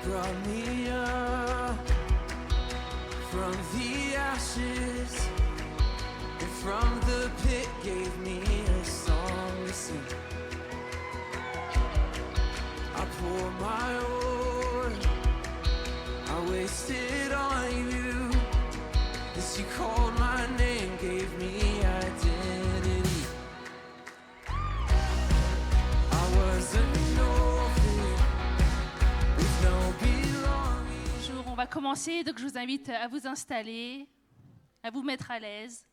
brought me up from the ashes, and from the pit gave me a song to sing. I pour my oil, I wasted on you, as you called my name, gave me identity. I was an orphan with no belonging. Bonjour, on va commencer, donc je vous invite à vous installer, à vous mettre à l'aise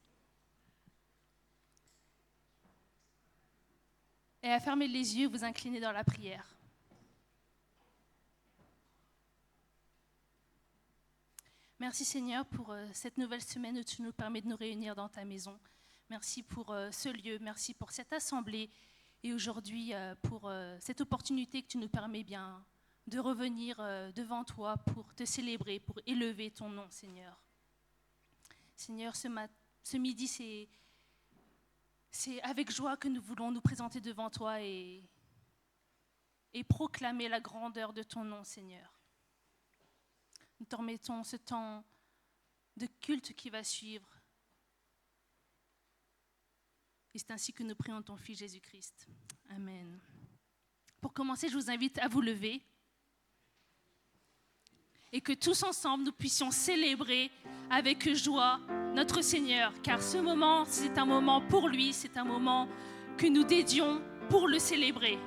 et à fermer les yeux, vous incliner dans la prière. Merci Seigneur pour cette nouvelle semaine où tu nous permets de nous réunir dans ta maison. Merci pour ce lieu, merci pour cette assemblée et aujourd'hui pour cette opportunité que tu nous permets bien de revenir devant toi pour te célébrer, pour élever ton nom Seigneur. Seigneur, ce midi c'est avec joie que nous voulons nous présenter devant toi et proclamer la grandeur de ton nom Seigneur. Nous te remettons ce temps de culte qui va suivre. Et c'est ainsi que nous prions ton Fils Jésus-Christ. Amen. Pour commencer, je vous invite à vous lever et que tous ensemble, nous puissions célébrer avec joie notre Seigneur. Car ce moment, c'est un moment pour lui, c'est un moment que nous dédions pour le célébrer.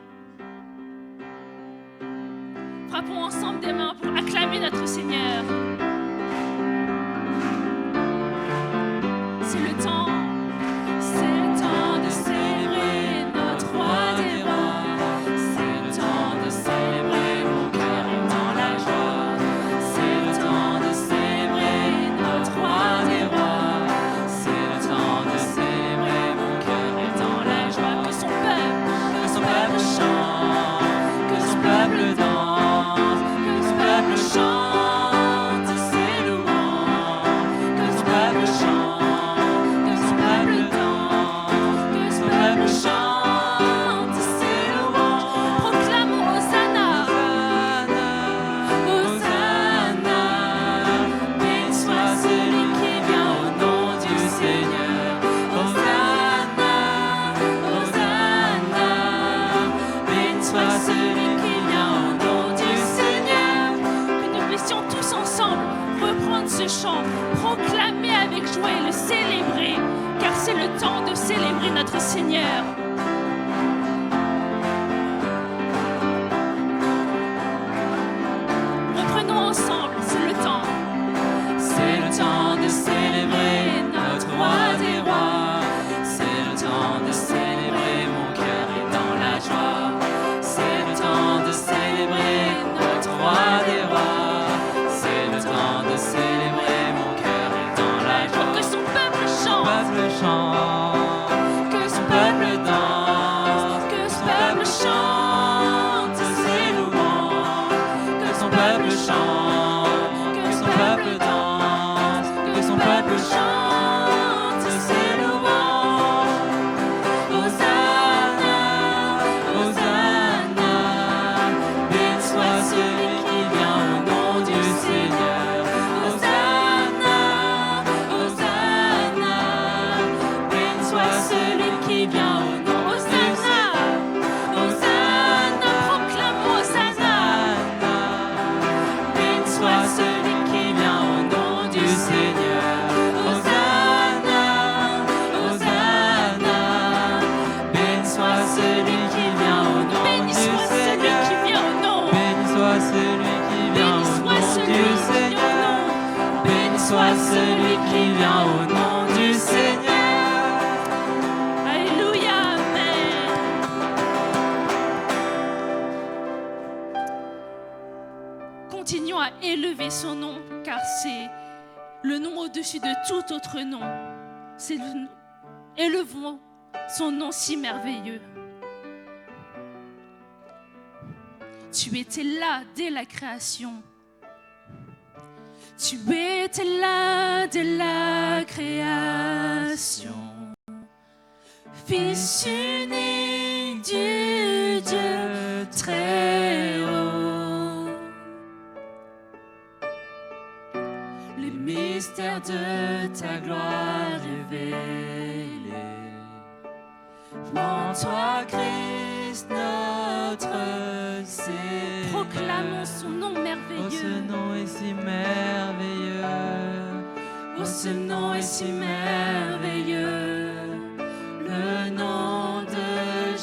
Frappons ensemble des mains pour acclamer notre Seigneur. C'est le temps de célébrer notre roi des rois. C'est le temps de célébrer, mon cœur est dans la joie. C'est le temps de célébrer notre roi des rois. C'est le temps de célébrer, mon cœur est dans la joie. Que son peuple chante, que son peuple danse. Chante ses louanges, que son peuple chante, que son peuple danse, que son peuple chante ses louanges. Proclamons Hosanna, Hosanna, béni soit celui qui vient au nom du Seigneur. Hosanna, Hosanna, béni soit celui qui vient au nom du Seigneur. Tous ensemble reprendre ce chant, proclamer avec joie et le célébrer, car c'est le temps de célébrer notre Seigneur. Reprenons ensemble, c'est le temps. C'est le temps de célébrer notre roi des rois. C'est le temps de célébrer, mon cœur est dans la joie. C'est le temps de célébrer notre roi des rois. De célébrer, mon cœur est dans la joie. Que son peuple chante, que son peuple danse, que son peuple chante ses louanges. Que son peuple chante, que son peuple danse, que son peuple chante ses louanges. Hosanna, Hosanna, béni soit celui qui vient au nom du Seigneur. Viens au nom, Hosanna, Hosanna, proclame Hosanna, béni soit celui qui vient au nom du Seigneur. Hosanna, Hosanna, béni soit celui qui vient au nom du Seigneur. Béni soit celui qui vient au nom du Seigneur. Béni soit celui qui vient au nom du Seigneur. Continuons à élever son nom, car c'est le nom au-dessus de tout autre nom. Élevons son nom si merveilleux. Tu étais là dès la création. Tu étais là dès la création. Fils unique du Dieu très haut. lumière de ta gloire révélée. En toi, Christ, notre Seigneur. Proclamons son nom Oh, merveilleux. ce nom est si merveilleux. Oh, ce nom est si merveilleux. Le nom de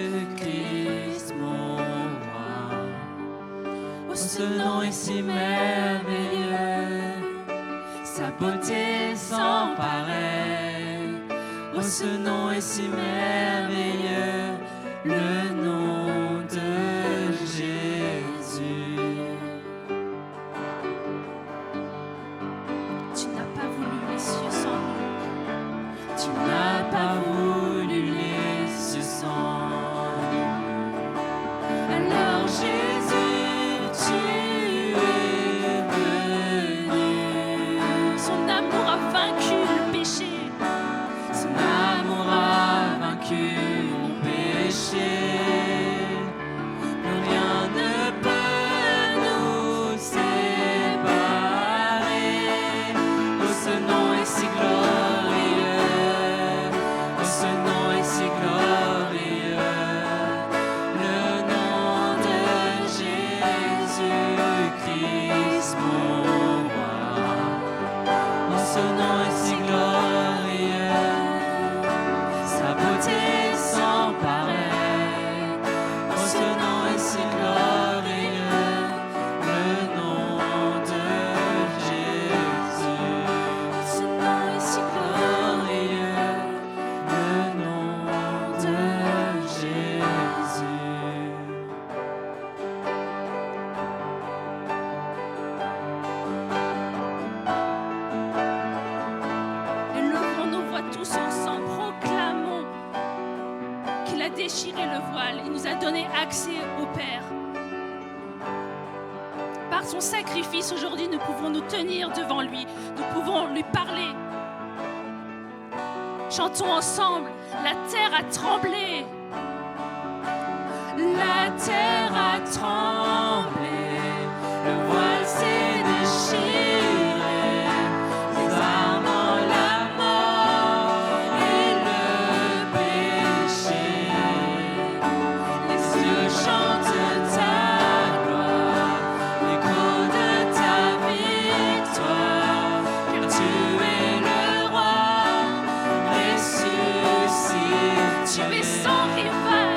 Jésus-Christ, mon roi. Oh, ce nom est si merveilleux. Sa beauté sans pareil. Oh, ce nom est si merveilleux. Le nom de Jésus. Tu n'as pas voulu les cieux sans nous. Tu n'as pas voulu les cieux sans nous. Alors Jésus, tu es venu. Son amour a vaincu le péché. Son amour a vaincu mon péché. Plus rien ne peut nous séparer. Oh, ce nom est si glorieux. Oh, ce nom est si glorieux. Le nom de Jésus-Christ, mon roi. Oh, ce nom est si glorieux. Sa beauté sans pareil. Oh, ce nom est si glorieux. Le nom de Jésus. Ce nom est si Glorieux. Le nom de Jésus. Élevons nos voix tous ensemble, proclamons qu'il a déchiré le voile et nous a donné accès au Père. Par son sacrifice, aujourd'hui, nous pouvons nous tenir devant lui, nous pouvons lui parler. Chantons ensemble, la terre a tremblé. La terre a tremblé, le voile s'est déchiré, désormant la mort et le péché. Les cieux chantent ta gloire, l'écho de ta victoire, car tu es le roi ressuscité. Tu es sans rival.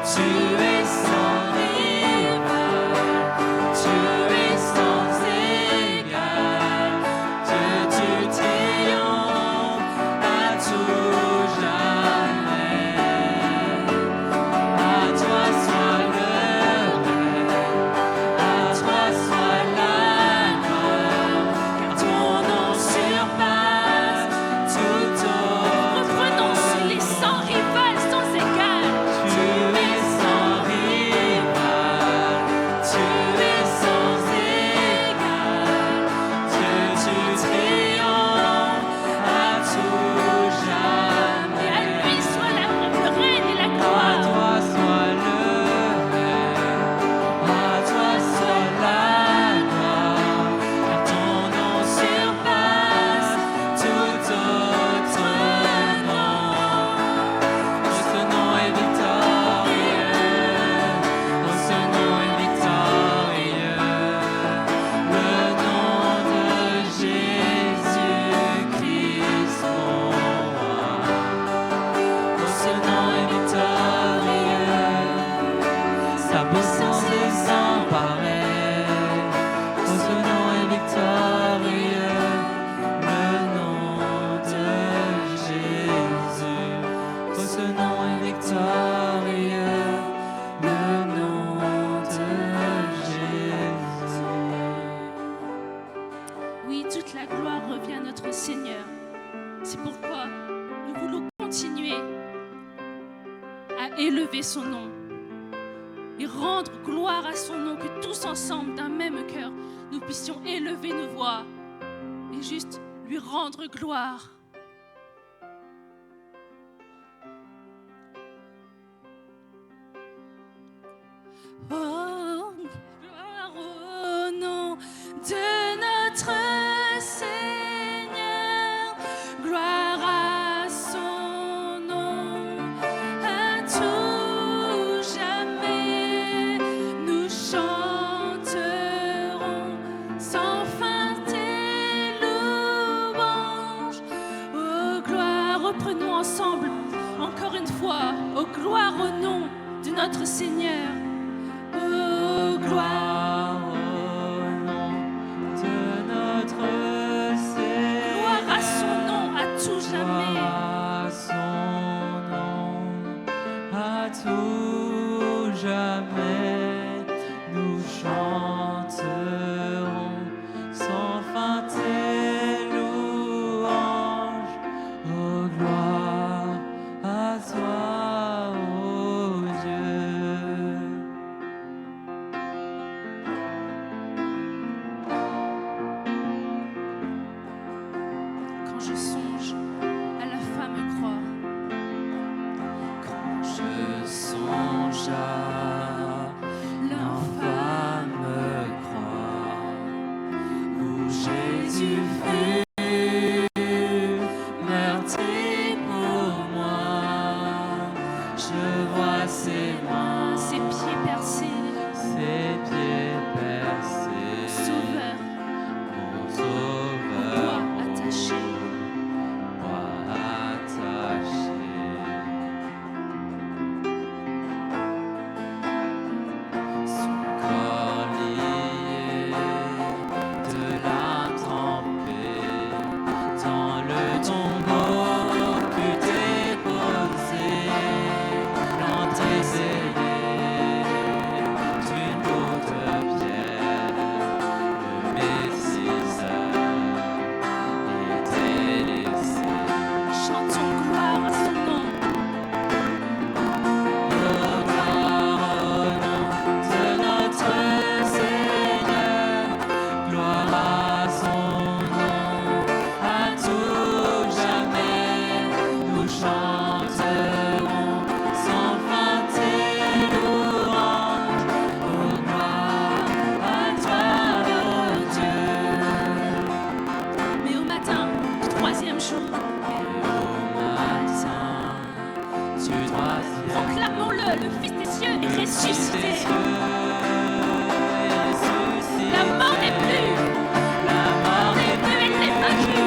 Tu es sans rival, tu es sans égal, Dieu du triomphe à tout jamais. À toi soit le règne, à toi soit la gloire, car ton nom surpasse tout autre. Reprenons les sans rival, sans égal. Tu es sans rival, tu es sans égal, Dieu du triomphe à tout jamais. Et à lui soit le règne et la À gloire. toi soit le règne, à toi soit la gloire, car ton nom surpasse tout autre nom. Oh, ce nom est victorieux, oh, ce nom est victorieux, le nom de Jésus-Christ, mon roi. Oh, ce nom est victorieux, sa puissance est sans pareil. Oh, ce nom est victorieux, le nom de Jésus. Oh, ce nom est victorieux, le nom de Jésus. Oui, toute la gloire revient à notre Seigneur. C'est pourquoi nous voulons continuer à élever son nom et rendre gloire à son nom, que tous ensemble, d'un même cœur, nous puissions élever nos voix et juste lui rendre gloire. Oh, gloire au nom de notre chantons ensemble, encore une fois, oh gloire au nom de notre Seigneur. Oh gloire, Au nom de notre Seigneur. gloire à son nom à tout jamais. À son nom, à tout jamais, nous chanterons sans fin tes louanges. Oh gloire à toi, ô Dieu. Quand je songe à la femme croix, quand Je songe à l'infâme croix où Jésus fut meurtri pour moi. Je vois ses mains, ses pieds percés, ses pieds percés, sauveur, mon bois sauveur, attaché. moi attaché. Son corps lié, de l'âme trempée, dans le tombeau fut déposé, l'entrée d'une lourde pierre, le Messie était laissé. Chantons gloire à son nom. De notre Seigneur, gloire à son nom, à tout jamais, nous chanterons sans fin tes louanges. Oh gloire à toi, ô Dieu. Mais au matin du troisième jour, Au matin du troisième proclamons-le, le Fils des cieux est ressuscité. La mort n'est plus, La mort n'est elle est vaincue.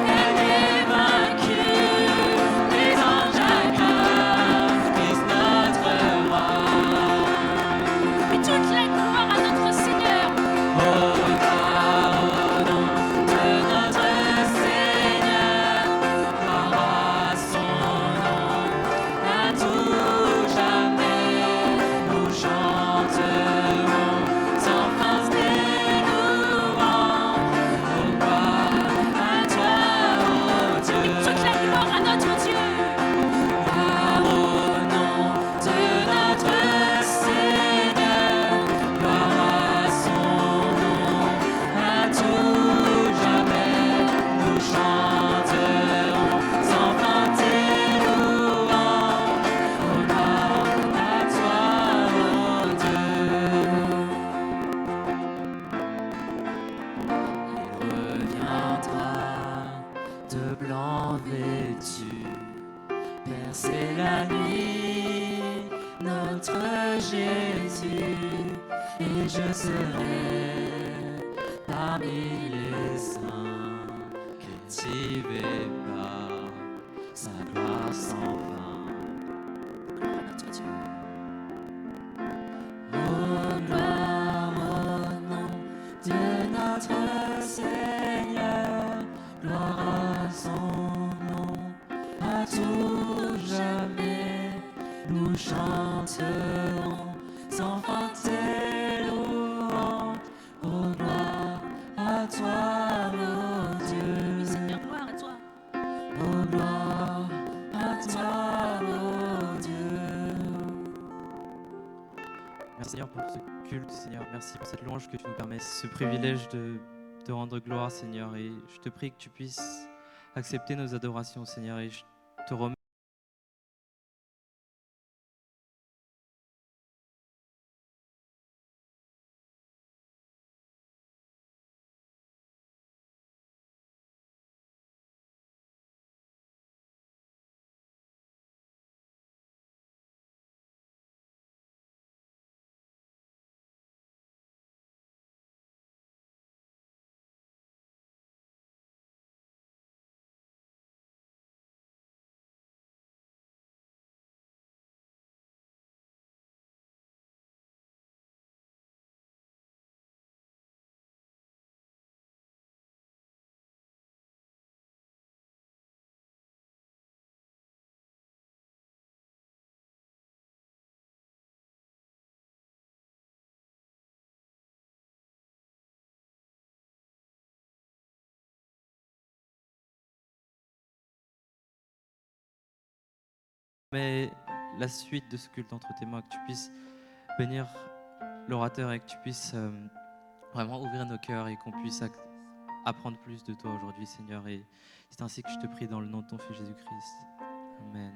Elle est vaincue, les anges acclament Christ notre roi. Et toute la gloire à notre Seigneur. Oh, gloire au nom de notre Seigneur, gloire à son nom, à tout jamais, nous chanterons sans fin tes louanges. Oh, gloire à toi, ô Dieu. Toute la gloire à notre Dieu. Gloire au nom de notre Seigneur, gloire à son nom, à tout jamais, nous chanterons sans fin tes louanges. Oh, gloire à toi, ô Dieu. Il reviendra de blanc vêtu, percer la nuit, notre Jésus, et je serai parmi les saints, cultivés par sa gloire sans fin. Gloire à notre Dieu. Oh, gloire au nom de notre Seigneur, gloire à son nom, à tout jamais, nous chanterons sans fin tes louanges. Oh, gloire à toi, ô Dieu. Oui, Seigneur, gloire à toi. Oh, gloire à toi, ô Dieu. Merci Seigneur pour ce culte, Seigneur. Merci pour cette louange que tu nous permets, ce privilège de rendre gloire, Seigneur. Et je te prie que tu puisses accepter nos adorations, Seigneur. Et je te remercie. mets la suite de ce culte entre tes mains, que tu puisses bénir l'orateur et que tu puisses vraiment ouvrir nos cœurs et qu'on puisse apprendre plus de toi aujourd'hui, Seigneur. Et c'est ainsi que je te prie dans le nom de ton Fils Jésus-Christ. Amen.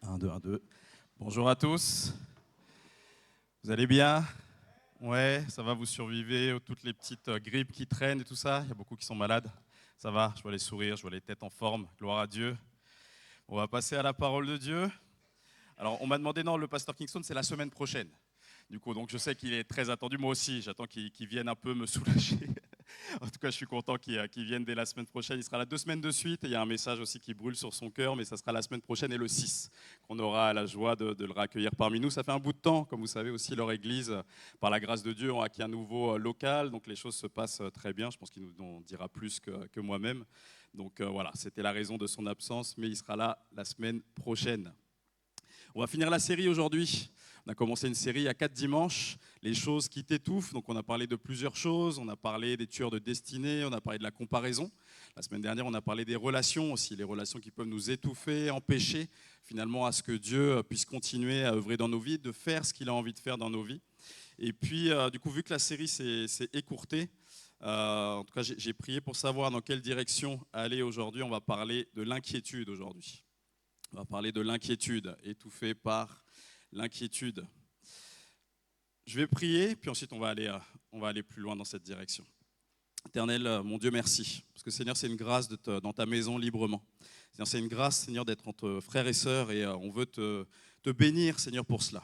Un, deux, un, deux. Bonjour à tous. Vous allez bien? Ouais, ça va, vous survivez toutes les petites grippes qui traînent et tout ça? Il y a beaucoup qui sont malades. Ça va, je vois les sourires, je vois les têtes en forme. Gloire à Dieu. On va passer à la parole de Dieu. Alors, on m'a demandé, non, le pasteur Kingston, c'est la semaine prochaine. Du coup, donc je sais qu'il est très attendu. Moi aussi, j'attends qu'il vienne un peu me soulager. En tout cas, je suis content qu'il vienne dès la semaine prochaine. Il sera là 2 semaines de suite. Et il y a un message aussi qui brûle sur son cœur, mais ça sera la semaine prochaine et le 6 qu'on aura la joie de le raccueillir parmi nous. Ça fait un bout de temps, comme vous savez aussi, leur église, par la grâce de Dieu, ont acquis un nouveau local. Donc les choses se passent très bien. Je pense qu'il nous en dira plus que moi-même. Donc voilà, c'était la raison de son absence, mais il sera là la semaine prochaine. On va finir la série aujourd'hui. On a commencé une série à 4 dimanches, les choses qui t'étouffent. Donc on a parlé de plusieurs choses, on a parlé des tueurs de destinée, on a parlé de la comparaison. La semaine dernière, on a parlé des relations aussi, les relations qui peuvent nous étouffer, empêcher finalement à ce que Dieu puisse continuer à œuvrer dans nos vies, de faire ce qu'il a envie de faire dans nos vies. Et puis, du coup, vu que la série s'est écourtée, en tout cas, j'ai prié pour savoir dans quelle direction aller aujourd'hui. On va parler de l'inquiétude aujourd'hui. On va parler de l'inquiétude, étouffée par l'inquiétude. Je vais prier, puis ensuite on va aller plus loin dans cette direction. Éternel, mon Dieu, merci. Parce que Seigneur, c'est une grâce d'être dans ta maison librement. Seigneur, c'est une grâce, Seigneur, d'être entre frères et sœurs et on veut te bénir, Seigneur, pour cela.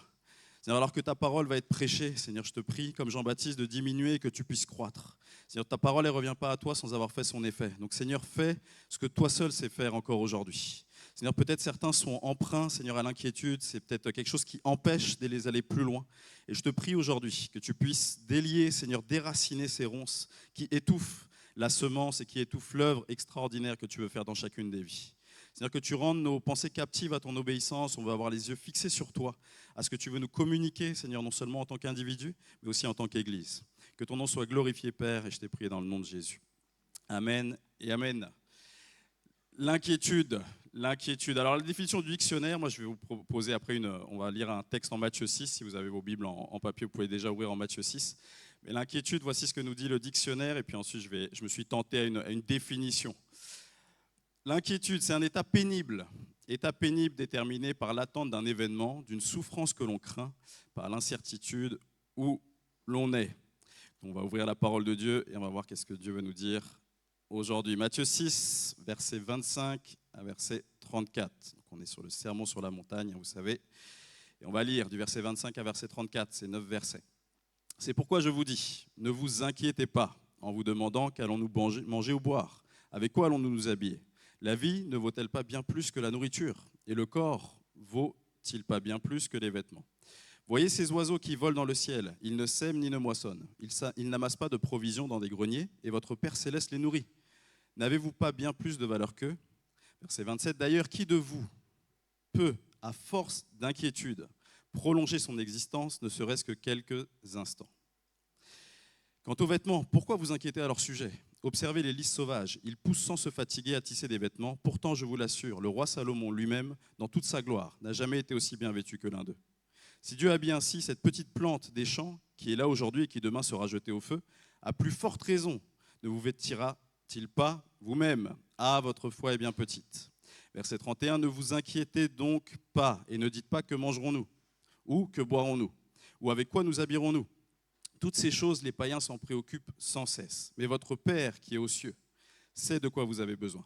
Seigneur, alors que ta parole va être prêchée, Seigneur, je te prie, comme Jean-Baptiste, de diminuer et que tu puisses croître. Seigneur, ta parole, elle ne revient pas à toi sans avoir fait son effet. Donc, Seigneur, fais ce que toi seul sais faire encore aujourd'hui. Seigneur, peut-être certains sont emprunts, Seigneur, à l'inquiétude. C'est peut-être quelque chose qui empêche de les aller plus loin. Et je te prie aujourd'hui que tu puisses délier, Seigneur, déraciner ces ronces qui étouffent la semence et qui étouffent l'œuvre extraordinaire que tu veux faire dans chacune des vies. Seigneur, que tu rendes nos pensées captives à ton obéissance. On veut avoir les yeux fixés sur toi, à ce que tu veux nous communiquer, Seigneur, non seulement en tant qu'individu, mais aussi en tant qu'Église. Que ton nom soit glorifié, Père, et je t'ai prié dans le nom de Jésus. Amen et amen. L'inquiétude. Alors la définition du dictionnaire, moi je vais vous proposer après on va lire un texte en Matthieu 6. Si vous avez vos Bibles en papier, vous pouvez déjà ouvrir en Matthieu 6. Mais l'inquiétude, voici ce que nous dit le dictionnaire, et puis ensuite je me suis tenté à une définition. L'inquiétude, c'est un état pénible déterminé par l'attente d'un événement, d'une souffrance que l'on craint, par l'incertitude où l'on est. On va ouvrir la parole de Dieu et on va voir qu'est-ce que Dieu veut nous dire aujourd'hui. Matthieu 6, verset 25 à verset 34. Donc on est sur le sermon sur la montagne, vous savez. Et on va lire du verset 25 à verset 34, c'est 9 versets. C'est pourquoi je vous dis, ne vous inquiétez pas en vous demandant qu'allons-nous manger ou boire, avec quoi allons-nous nous habiller. La vie ne vaut-elle pas bien plus que la nourriture? Et le corps vaut-il pas bien plus que les vêtements? Voyez ces oiseaux qui volent dans le ciel, ils ne sèment ni ne moissonnent, ils n'amassent pas de provisions dans des greniers, et votre Père céleste les nourrit. N'avez-vous pas bien plus de valeur qu'eux? Verset 27, d'ailleurs, qui de vous peut, à force d'inquiétude, prolonger son existence, ne serait-ce que quelques instants? Quant aux vêtements, pourquoi vous inquiétez à leur sujet? Observez les lys sauvages, ils poussent sans se fatiguer à tisser des vêtements. Pourtant, je vous l'assure, le roi Salomon lui-même, dans toute sa gloire, n'a jamais été aussi bien vêtu que l'un d'eux. Si Dieu habille ainsi cette petite plante des champs, qui est là aujourd'hui et qui demain sera jetée au feu, à plus forte raison ne vous vêtira-t-il pas vous-même? Ah, votre foi est bien petite. Verset 31, ne vous inquiétez donc pas et ne dites pas que mangerons-nous, ou que boirons-nous, ou avec quoi nous habillerons-nous. Toutes ces choses, les païens s'en préoccupent sans cesse. Mais votre Père qui est aux cieux sait de quoi vous avez besoin.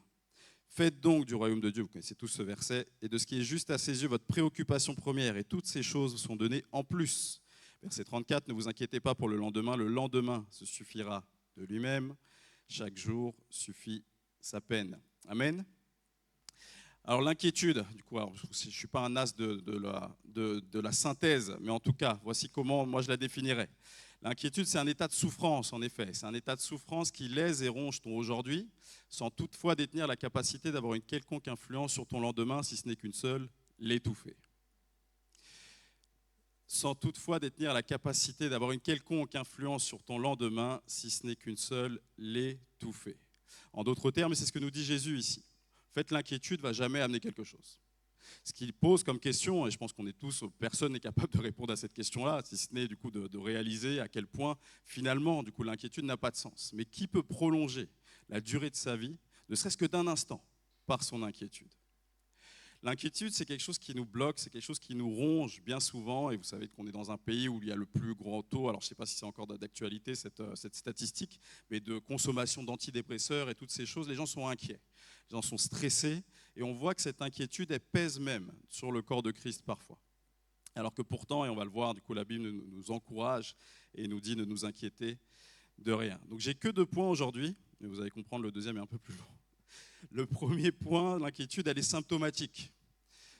Faites donc du royaume de Dieu, vous connaissez tous ce verset, et de ce qui est juste à ses yeux, votre préoccupation première, et toutes ces choses vous sont données en plus. Verset 34, ne vous inquiétez pas pour le lendemain se suffira de lui-même. Chaque jour suffit sa peine. Amen. Alors l'inquiétude, du coup, je ne suis pas un as de la synthèse, mais en tout cas, voici comment moi je la définirais. L'inquiétude, c'est un état de souffrance, en effet. C'est un état de souffrance qui lèse et ronge ton aujourd'hui, sans toutefois détenir la capacité d'avoir une quelconque influence sur ton lendemain, si ce n'est qu'une seule, l'étouffer. Sans toutefois détenir la capacité d'avoir une quelconque influence sur ton lendemain, si ce n'est qu'une seule, l'étouffer. En d'autres termes, c'est ce que nous dit Jésus ici. En fait, l'inquiétude ne va jamais amener quelque chose. Ce qu'il pose comme question, et je pense qu'on est tous, personne n'est capable de répondre à cette question-là, si ce n'est du coup de réaliser à quel point finalement du coup l'inquiétude n'a pas de sens. Mais qui peut prolonger la durée de sa vie, ne serait-ce que d'un instant, par son inquiétude? L'inquiétude, c'est quelque chose qui nous bloque, c'est quelque chose qui nous ronge bien souvent, et vous savez qu'on est dans un pays où il y a le plus grand taux, alors je ne sais pas si c'est encore d'actualité cette statistique, mais de consommation d'antidépresseurs et toutes ces choses, les gens sont inquiets, les gens sont stressés, et on voit que cette inquiétude, elle pèse même sur le corps de Christ parfois. Alors que pourtant, et on va le voir, du coup la Bible nous encourage et nous dit de nous inquiéter de rien. Donc j'ai que 2 points aujourd'hui, mais vous allez comprendre, le deuxième est un peu plus long. Le premier point, l'inquiétude, elle est symptomatique.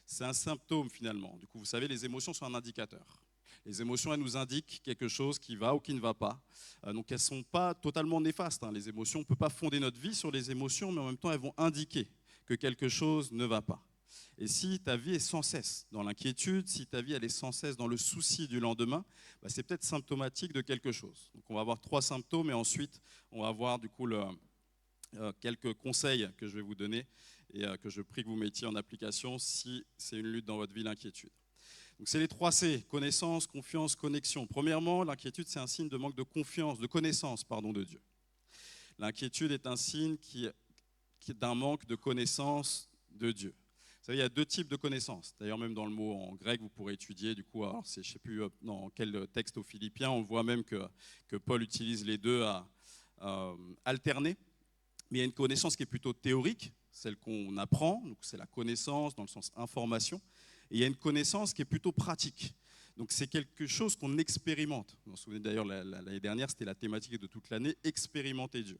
C'est un symptôme finalement. Du coup, vous savez, les émotions sont un indicateur. Les émotions, elles nous indiquent quelque chose qui va ou qui ne va pas. Donc elles ne sont pas totalement néfastes. Les émotions, on ne peut pas fonder notre vie sur les émotions, mais en même temps, elles vont indiquer que quelque chose ne va pas. Et si ta vie est sans cesse dans l'inquiétude, si ta vie elle est sans cesse dans le souci du lendemain, c'est peut-être symptomatique de quelque chose. Donc on va avoir 3 symptômes et ensuite on va voir du coup quelques conseils que je vais vous donner et que je prie que vous mettiez en application si c'est une lutte dans votre vie, l'inquiétude. Donc c'est les 3 C, connaissance, confiance, connexion. Premièrement, l'inquiétude c'est un signe de manque de confiance, de connaissance de Dieu. L'inquiétude est un signe d'un manque de connaissance de Dieu. Vous savez, il y a 2 types de connaissances. D'ailleurs, même dans le mot en grec, vous pourrez étudier, du coup, alors je ne sais plus dans quel texte aux Philippiens, on voit même que Paul utilise les deux à alterner. Mais il y a une connaissance qui est plutôt théorique, celle qu'on apprend, donc c'est la connaissance dans le sens information. Et il y a une connaissance qui est plutôt pratique. Donc c'est quelque chose qu'on expérimente. Vous vous souvenez d'ailleurs, l'année dernière, c'était la thématique de toute l'année, expérimenter Dieu.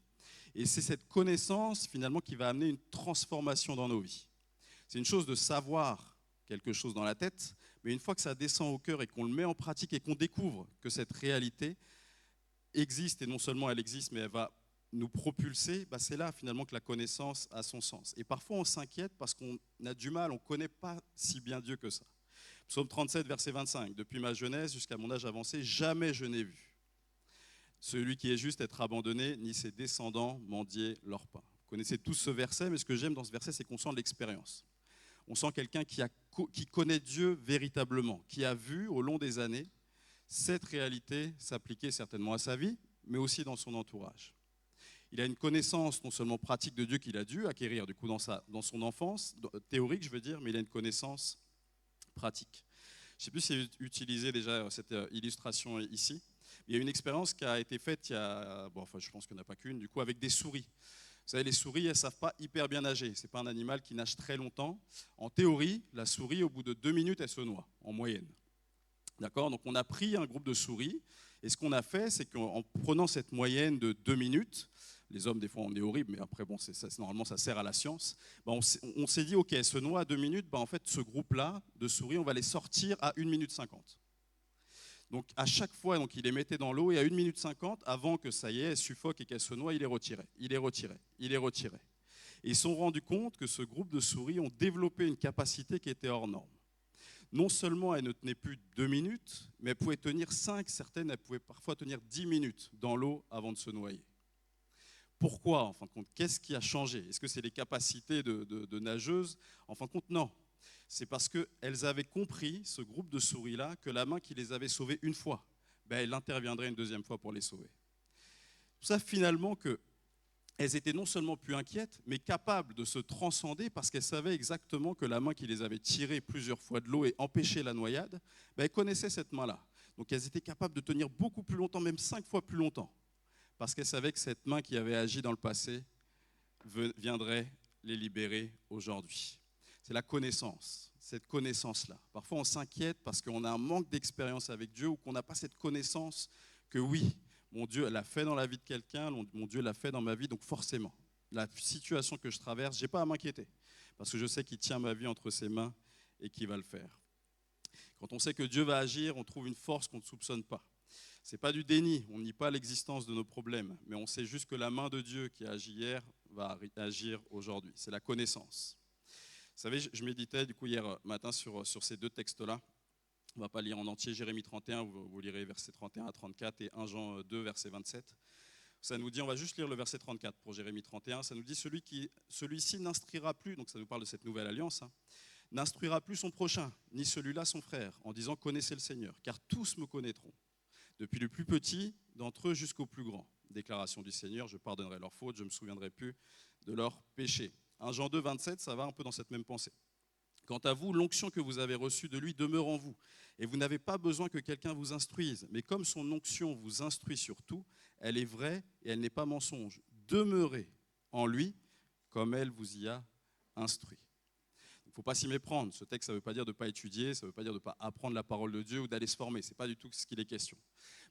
Et c'est cette connaissance, finalement, qui va amener une transformation dans nos vies. C'est une chose de savoir quelque chose dans la tête, mais une fois que ça descend au cœur et qu'on le met en pratique et qu'on découvre que cette réalité existe, et non seulement elle existe, mais elle va nous propulser, c'est là finalement que la connaissance a son sens. Et parfois on s'inquiète parce qu'on a du mal, on ne connaît pas si bien Dieu que ça. Psaume 37, verset 25, « Depuis ma jeunesse jusqu'à mon âge avancé, jamais je n'ai vu celui qui est juste être abandonné, ni ses descendants mendier leur pain. » Vous connaissez tous ce verset, mais ce que j'aime dans ce verset, c'est qu'on sent de l'expérience. On sent quelqu'un qui connaît Dieu véritablement, qui a vu au long des années cette réalité s'appliquer certainement à sa vie, mais aussi dans son entourage. Il a une connaissance non seulement pratique de Dieu qu'il a dû acquérir du coup dans son enfance, théorique je veux dire, mais il a une connaissance pratique. Je ne sais plus si j'ai utilisé déjà cette illustration ici. Il y a une expérience qui a été faite, je pense qu'il n'y en a pas qu'une, du coup avec des souris. Vous savez, les souris, elles ne savent pas hyper bien nager. Ce n'est pas un animal qui nage très longtemps. En théorie, la souris, au bout de 2 minutes, elle se noie, en moyenne. D'accord ? Donc on a pris un groupe de souris, et ce qu'on a fait, c'est qu'en prenant cette moyenne de 2 minutes, les hommes, des fois, on est horrible, mais après, normalement, ça sert à la science. On s'est dit, OK, elle se noie à 2 minutes, en fait, ce groupe-là de souris, on va les sortir à 1 minute 50. Donc à chaque fois, il les mettait dans l'eau et à 1 minute 50, avant que ça y est, elle suffoque et qu'elle se noie, il les retirait. Et ils se sont rendus compte que ce groupe de souris ont développé une capacité qui était hors norme. Non seulement elles ne tenaient plus 2 minutes, mais elles pouvaient tenir 5, certaines, elles pouvaient parfois tenir 10 minutes dans l'eau avant de se noyer. Pourquoi, en fin de compte? Qu'est-ce qui a changé? Est-ce que c'est les capacités de nageuses? En fin de compte, non. C'est parce qu'elles avaient compris, ce groupe de souris-là, que la main qui les avait sauvées une fois, elle interviendrait une 2e fois pour les sauver. Tout ça, finalement, qu'elles étaient non seulement plus inquiètes, mais capables de se transcender parce qu'elles savaient exactement que la main qui les avait tirées plusieurs fois de l'eau et empêché la noyade, elles connaissaient cette main-là. Donc elles étaient capables de tenir beaucoup plus longtemps, même 5 fois plus longtemps, parce qu'elles savaient que cette main qui avait agi dans le passé viendrait les libérer aujourd'hui. C'est la connaissance, cette connaissance-là. Parfois, on s'inquiète parce qu'on a un manque d'expérience avec Dieu ou qu'on n'a pas cette connaissance que oui, mon Dieu l'a fait dans la vie de quelqu'un, mon Dieu l'a fait dans ma vie, donc forcément, la situation que je traverse, je n'ai pas à m'inquiéter parce que je sais qu'il tient ma vie entre ses mains et qu'il va le faire. Quand on sait que Dieu va agir, on trouve une force qu'on ne soupçonne pas. Ce n'est pas du déni, on ne nie pas l'existence de nos problèmes, mais on sait juste que la main de Dieu qui a agi hier va agir aujourd'hui. C'est la connaissance. Vous savez, je méditais du coup hier matin sur ces 2 textes-là. On ne va pas lire en entier Jérémie 31, vous lirez versets 31 à 34 et 1 Jean 2, verset 27. Ça nous dit, on va juste lire le verset 34 pour Jérémie 31, ça nous dit celui-ci n'instruira plus, donc ça nous parle de cette nouvelle alliance, hein, n'instruira plus son prochain, ni celui-là son frère, en disant connaissez le Seigneur, car tous me connaîtront, depuis le plus petit d'entre eux jusqu'au plus grand. Déclaration du Seigneur, je pardonnerai leurs fautes, je ne me souviendrai plus de leurs péchés. 1 Jean 2, 27, ça va un peu dans cette même pensée. Quant à vous, l'onction que vous avez reçue de lui demeure en vous, et vous n'avez pas besoin que quelqu'un vous instruise, mais comme son onction vous instruit sur tout, elle est vraie et elle n'est pas mensonge. Demeurez en lui comme elle vous y a instruit. Il ne faut pas s'y méprendre. Ce texte, ça ne veut pas dire de ne pas étudier, ça ne veut pas dire de ne pas apprendre la parole de Dieu ou d'aller se former. Ce n'est pas du tout ce qu'il est question.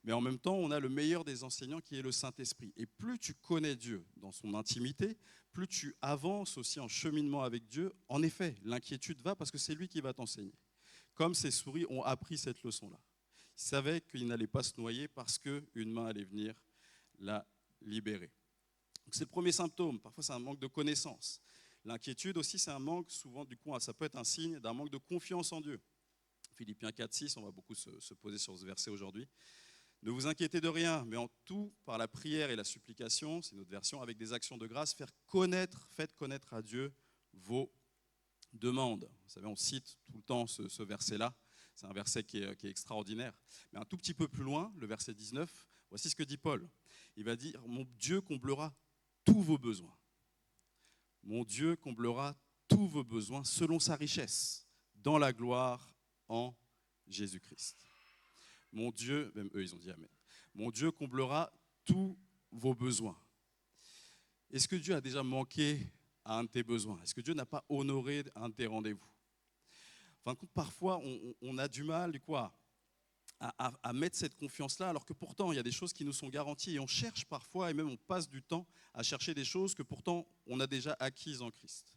Mais en même temps, on a le meilleur des enseignants qui est le Saint-Esprit. Et plus tu connais Dieu dans son intimité, plus tu avances aussi en cheminement avec Dieu. En effet, l'inquiétude va parce que c'est lui qui va t'enseigner. Comme ces souris ont appris cette leçon-là. Ils savaient qu'ils n'allaient pas se noyer parce qu'une main allait venir la libérer. Donc c'est le premier symptôme. Parfois, c'est un manque de connaissance. L'inquiétude aussi, c'est un manque, souvent, du coup, ça peut être un signe d'un manque de confiance en Dieu. Philippiens 4, 6, on va beaucoup se poser sur ce verset aujourd'hui. Ne vous inquiétez de rien, mais en tout, par la prière et la supplication, c'est notre version, avec des actions de grâce, faites connaître à Dieu vos demandes. Vous savez, on cite tout le temps ce verset-là. C'est un verset qui est extraordinaire. Mais un tout petit peu plus loin, le verset 19, voici ce que dit Paul. Il va dire, mon Dieu comblera tous vos besoins. Mon Dieu comblera tous vos besoins selon sa richesse, dans la gloire en Jésus-Christ. Mon Dieu, même eux, ils ont dit Amen. Mon Dieu comblera tous vos besoins. Est-ce que Dieu a déjà manqué à un de tes besoins? Est-ce que Dieu n'a pas honoré un de tes rendez-vous? Enfin, parfois, on a du mal à mettre cette confiance-là, alors que pourtant, il y a des choses qui nous sont garanties. Et on cherche parfois, et même on passe du temps à chercher des choses que pourtant, on a déjà acquises en Christ.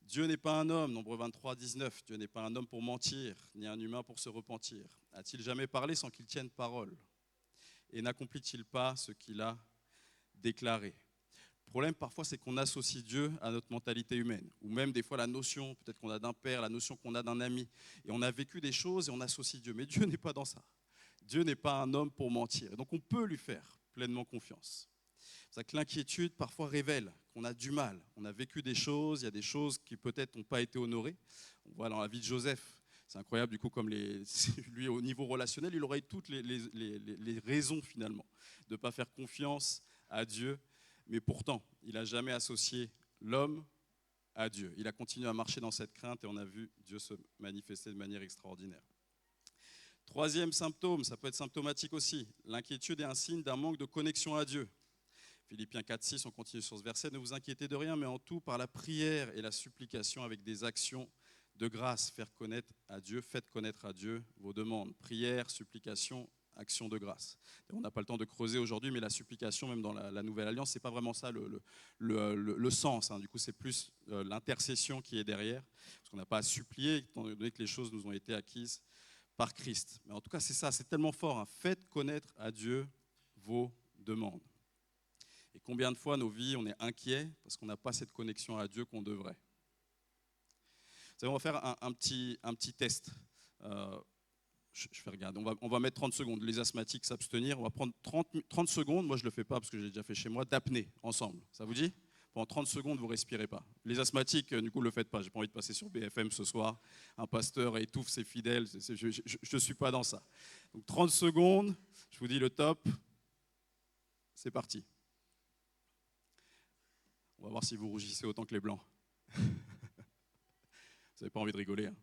Dieu n'est pas un homme, Nombre 23, 19, Dieu n'est pas un homme pour mentir, ni un humain pour se repentir. A-t-il jamais parlé sans qu'il tienne parole? Et n'accomplit-il pas ce qu'il a déclaré? Le problème parfois, c'est qu'on associe Dieu à notre mentalité humaine, ou même des fois la notion, peut-être qu'on a d'un père, la notion qu'on a d'un ami, et on a vécu des choses et on associe Dieu. Mais Dieu n'est pas dans ça. Dieu n'est pas un homme pour mentir. Et donc on peut lui faire pleinement confiance. C'est ça que l'inquiétude parfois révèle qu'on a du mal. On a vécu des choses, il y a des choses qui peut-être n'ont pas été honorées. On voit dans la vie de Joseph, c'est incroyable du coup comme lui au niveau relationnel, il aurait eu toutes les raisons finalement de ne pas faire confiance à Dieu. Mais pourtant, il n'a jamais associé l'homme à Dieu. Il a continué à marcher dans cette crainte et on a vu Dieu se manifester de manière extraordinaire. Troisième symptôme, ça peut être symptomatique aussi. L'inquiétude est un signe d'un manque de connexion à Dieu. Philippiens 4, 6, on continue sur ce verset. Ne vous inquiétez de rien, mais en tout, par la prière et la supplication avec des actions de grâce, faites connaître à Dieu vos demandes. Prière, supplication, action de grâce. On n'a pas le temps de creuser aujourd'hui, mais la supplication, même dans la Nouvelle Alliance, ce n'est pas vraiment ça le sens. Hein. Du coup, c'est plus l'intercession qui est derrière, parce qu'on n'a pas à supplier, étant donné que les choses nous ont été acquises par Christ. Mais en tout cas, c'est ça, c'est tellement fort. Hein. Faites connaître à Dieu vos demandes. Et combien de fois nos vies, on est inquiet parce qu'on n'a pas cette connexion à Dieu qu'on devrait. Vous savez, on va faire un petit test. Je vais regarder, on va mettre 30 secondes, les asthmatiques s'abstenir, on va prendre 30 secondes, moi je ne le fais pas parce que j'ai déjà fait chez moi, d'apnée ensemble, ça vous dit? Pendant 30 secondes, vous ne respirez pas. Les asthmatiques, du coup, ne le faites pas, j'ai pas envie de passer sur BFM ce soir, un pasteur étouffe ses fidèles, je ne suis pas dans ça. Donc 30 secondes, je vous dis le top, c'est parti. On va voir si vous rougissez autant que les blancs. Vous n'avez pas envie de rigoler, hein?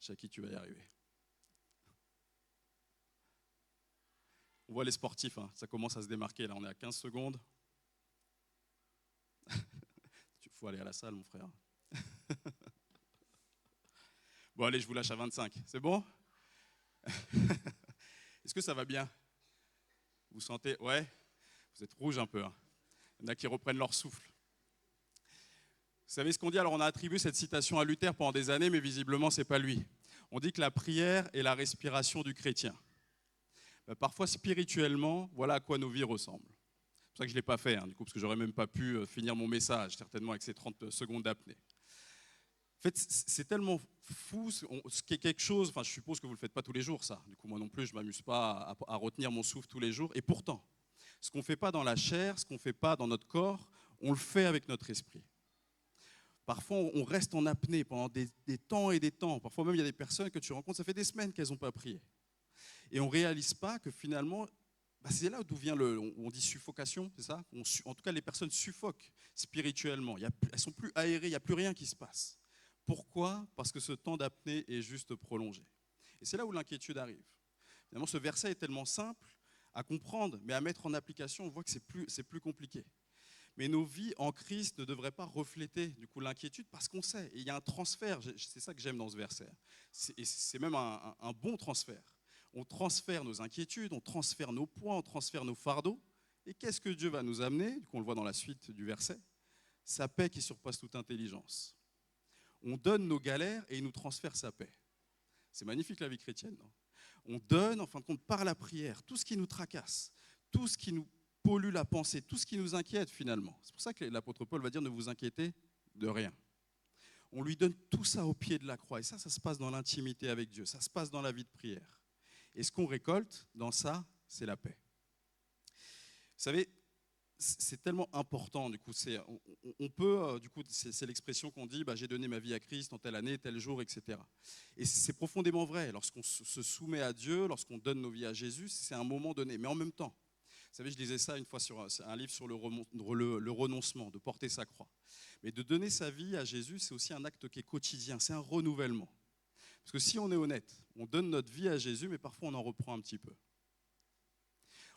Chaki, tu vas y arriver. On voit les sportifs, hein, ça commence à se démarquer. Là, on est à 15 secondes. Il faut aller à la salle, mon frère. Bon, allez, je vous lâche à 25. C'est bon? Est-ce que ça va bien? Vous sentez? Ouais? Vous êtes rouge un peu. Hein. Il y en a qui reprennent leur souffle. Vous savez ce qu'on dit? Alors, on a attribué cette citation à Luther pendant des années, mais visiblement, ce n'est pas lui. On dit que la prière est la respiration du chrétien. Parfois, spirituellement, voilà à quoi nos vies ressemblent. C'est pour ça que je ne l'ai pas fait, hein, du coup, parce que je n'aurais même pas pu finir mon message, certainement avec ces 30 secondes d'apnée. fait, c'est tellement fou, ce qui est quelque chose, enfin je suppose que vous ne le faites pas tous les jours ça, du coup moi non plus je ne m'amuse pas à retenir mon souffle tous les jours, et pourtant, ce qu'on ne fait pas dans la chair, ce qu'on ne fait pas dans notre corps, on le fait avec notre esprit. Parfois on reste en apnée pendant des temps et des temps, parfois même il y a des personnes que tu rencontres, ça fait des semaines qu'elles n'ont pas prié, et on ne réalise pas que finalement, c'est là d'où vient on dit suffocation, c'est ça? En tout cas les personnes suffoquent spirituellement, elles ne sont plus aérées, il n'y a plus rien qui se passe. Pourquoi? Parce que ce temps d'apnée est juste prolongé. Et c'est là où l'inquiétude arrive. Finalement, ce verset est tellement simple à comprendre, mais à mettre en application, on voit que c'est plus compliqué. Mais nos vies en Christ ne devraient pas refléter du coup l'inquiétude parce qu'on sait. Et il y a un transfert, c'est ça que j'aime dans ce verset. C'est même un bon transfert. On transfère nos inquiétudes, on transfère nos poids, on transfère nos fardeaux. Et qu'est-ce que Dieu va nous amener? Du coup, on le voit dans la suite du verset. Sa paix qui surpasse toute intelligence. On donne nos galères et il nous transfère sa paix. C'est magnifique la vie chrétienne, non? On donne, en fin de compte, par la prière, tout ce qui nous tracasse, tout ce qui nous pollue la pensée, tout ce qui nous inquiète finalement. C'est pour ça que l'apôtre Paul va dire ne vous inquiétez de rien. On lui donne tout ça au pied de la croix. Et ça se passe dans l'intimité avec Dieu, ça se passe dans la vie de prière. Et ce qu'on récolte dans ça, c'est la paix. Vous savez, c'est tellement important, du coup, on peut, du coup, c'est l'expression qu'on dit, j'ai donné ma vie à Christ en telle année, tel jour, etc. Et c'est profondément vrai, lorsqu'on se soumet à Dieu, lorsqu'on donne nos vies à Jésus, c'est un moment donné. Mais en même temps, vous savez, je lisais ça une fois sur un livre sur le renoncement, de porter sa croix. Mais de donner sa vie à Jésus, c'est aussi un acte qui est quotidien, c'est un renouvellement. Parce que si on est honnête, on donne notre vie à Jésus, mais parfois on en reprend un petit peu.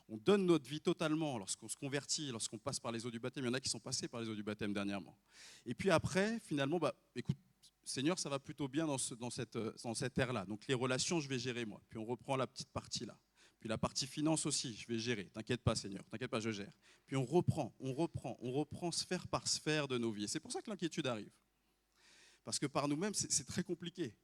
On donne notre vie totalement lorsqu'on se convertit, lorsqu'on passe par les eaux du baptême. Il y en a qui sont passés par les eaux du baptême dernièrement. Et puis après, finalement, écoute, Seigneur, ça va plutôt bien dans cette ère-là. Donc les relations, je vais gérer moi. Puis on reprend la petite partie là. Puis la partie finance aussi, je vais gérer. T'inquiète pas, Seigneur, t'inquiète pas, je gère. Puis on reprend sphère par sphère de nos vies. Et c'est pour ça que l'inquiétude arrive. Parce que par nous-mêmes, c'est très compliqué.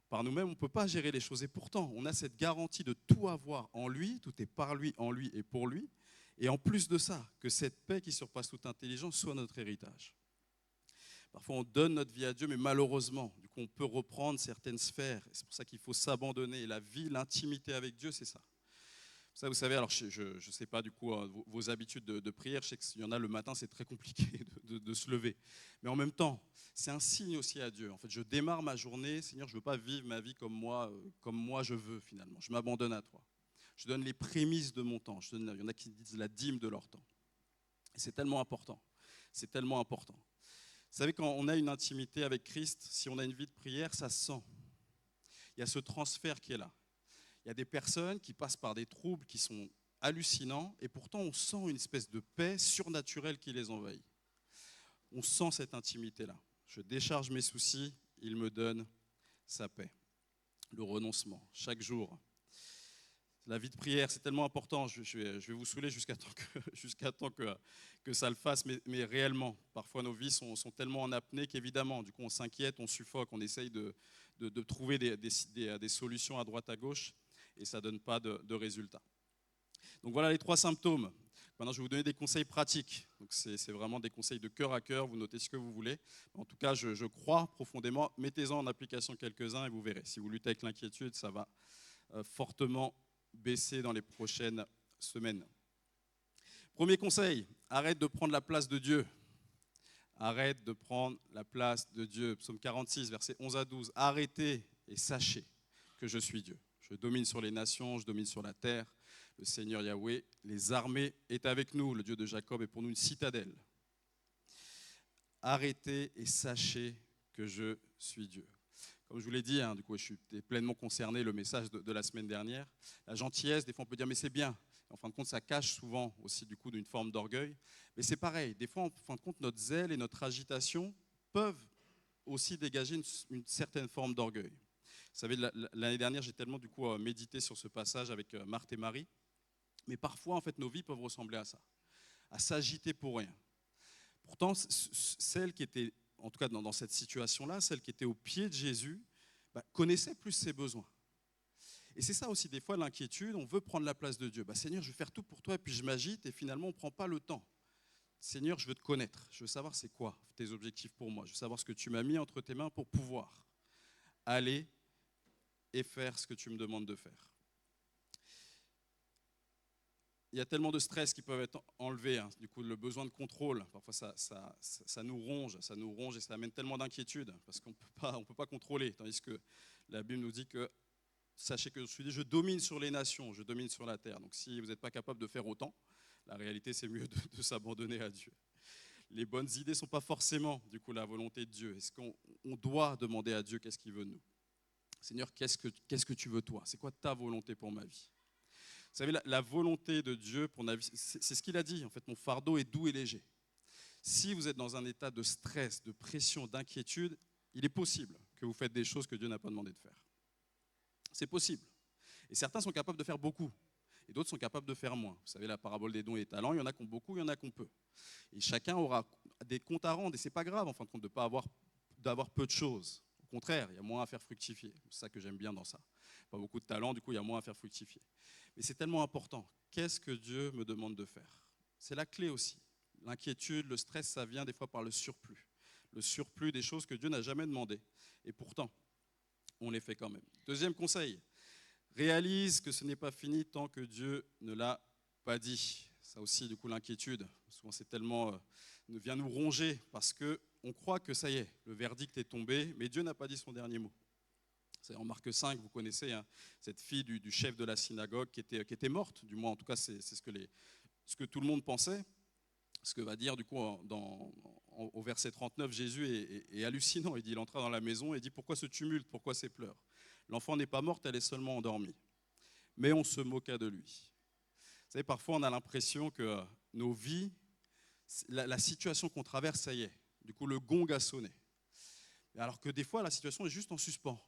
Par nous-mêmes, on ne peut pas gérer les choses. Et pourtant, on a cette garantie de tout avoir en lui, tout est par lui, en lui et pour lui. Et en plus de ça, que cette paix qui surpasse toute intelligence soit notre héritage. Parfois, on donne notre vie à Dieu, mais malheureusement, du coup, on peut reprendre certaines sphères. Et c'est pour ça qu'il faut s'abandonner. Et la vie, l'intimité avec Dieu, c'est ça. Ça, vous savez, alors je ne sais pas du coup vos habitudes de prière, je sais qu'il y en a le matin, c'est très compliqué de se lever. Mais en même temps, c'est un signe aussi à Dieu. En fait, je démarre ma journée, Seigneur, je ne veux pas vivre ma vie comme moi je veux finalement. Je m'abandonne à toi. Je donne les prémices de mon temps. Il y en a qui disent la dîme de leur temps. Et c'est tellement important. C'est tellement important. Vous savez, quand on a une intimité avec Christ, si on a une vie de prière, ça se sent. Il y a ce transfert qui est là. Il y a des personnes qui passent par des troubles qui sont hallucinants et pourtant on sent une espèce de paix surnaturelle qui les envahit. On sent cette intimité-là. Je décharge mes soucis, il me donne sa paix. Le renoncement, chaque jour. La vie de prière, c'est tellement important. Je vais vous saouler jusqu'à temps que ça le fasse, mais réellement, parfois nos vies sont tellement en apnée qu'évidemment, du coup on s'inquiète, on suffoque, on essaye de trouver des solutions à droite à gauche. Et ça ne donne pas de résultats. Donc voilà les 3 symptômes. Maintenant, je vais vous donner des conseils pratiques. Donc c'est vraiment des conseils de cœur à cœur. Vous notez ce que vous voulez. En tout cas, je crois profondément. Mettez-en en application quelques-uns et vous verrez. Si vous luttez avec l'inquiétude, ça va fortement baisser dans les prochaines semaines. Premier conseil, arrête de prendre la place de Dieu. Arrête de prendre la place de Dieu. Psaume 46, versets 11 à 12. Arrêtez et sachez que je suis Dieu. Je domine sur les nations, je domine sur la terre. Le Seigneur Yahweh, les armées est avec nous. Le Dieu de Jacob est pour nous une citadelle. Arrêtez et sachez que je suis Dieu. Comme je vous l'ai dit, du coup, je suis pleinement concerné, le message de la semaine dernière. La gentillesse, des fois on peut dire mais c'est bien. En fin de compte, ça cache souvent aussi du coup d'une forme d'orgueil. Mais c'est pareil, des fois en fin de compte, notre zèle et notre agitation peuvent aussi dégager une certaine forme d'orgueil. Vous savez, l'année dernière, j'ai tellement du coup médité sur ce passage avec Marthe et Marie. Mais parfois, en fait, nos vies peuvent ressembler à ça, à s'agiter pour rien. Pourtant, celle qui était, en tout cas dans cette situation-là, celle qui était au pied de Jésus, connaissait plus ses besoins. Et c'est ça aussi, des fois, l'inquiétude, on veut prendre la place de Dieu. Seigneur, je vais faire tout pour toi, et puis je m'agite, et finalement, on ne prend pas le temps Seigneur, je veux te connaître, je veux savoir c'est quoi tes objectifs pour moi, je veux savoir ce que tu m'as mis entre tes mains pour pouvoir aller et faire ce que tu me demandes de faire. Il y a tellement de stress qui peuvent être enlevés, hein. Du coup, le besoin de contrôle, parfois ça nous ronge et ça amène tellement d'inquiétude parce qu'on ne peut pas contrôler. Tandis que la Bible nous dit que sachez que je domine sur les nations, je domine sur la terre. Donc si vous n'êtes pas capable de faire autant, la réalité c'est mieux de s'abandonner à Dieu. Les bonnes idées ne sont pas forcément du coup la volonté de Dieu. Est-ce qu'on doit demander à Dieu qu'est-ce qu'il veut de nous? Seigneur, qu'est-ce que tu veux toi? C'est quoi ta volonté pour ma vie? Vous savez, la volonté de Dieu pour ma vie, c'est ce qu'il a dit. En fait, mon fardeau est doux et léger. Si vous êtes dans un état de stress, de pression, d'inquiétude, il est possible que vous faites des choses que Dieu n'a pas demandé de faire. C'est possible. Et certains sont capables de faire beaucoup. Et d'autres sont capables de faire moins. Vous savez, la parabole des dons et des talents, il y en a qui ont beaucoup, il y en a qui ont peu. Et chacun aura des comptes à rendre. Et ce n'est pas grave, en fin de compte, d'avoir peu de choses. Au contraire, il y a moins à faire fructifier. C'est ça que j'aime bien dans ça. Pas beaucoup de talent, du coup, il y a moins à faire fructifier. Mais c'est tellement important. Qu'est-ce que Dieu me demande de faire? C'est la clé aussi. L'inquiétude, le stress, ça vient des fois par le surplus. Le surplus des choses que Dieu n'a jamais demandées. Et pourtant, on les fait quand même. Deuxième conseil, réalise que ce n'est pas fini tant que Dieu ne l'a pas dit. Ça aussi, du coup, l'inquiétude, souvent c'est tellement, vient nous ronger parce qu'on croit que ça y est, le verdict est tombé, mais Dieu n'a pas dit son dernier mot. C'est en Marc 5, vous connaissez, hein, cette fille du chef de la synagogue qui était morte, du moins en tout cas c'est ce que tout le monde pensait. Ce que va dire du coup au verset 39, Jésus est hallucinant. Il entra dans la maison et dit pourquoi ce tumulte, pourquoi ces pleurs? L'enfant n'est pas morte, elle est seulement endormie. Mais on se moqua de lui. Vous savez, parfois on a l'impression que nos vies, la situation qu'on traverse, ça y est. Du coup, le gong a sonné. Alors que des fois, la situation est juste en suspens.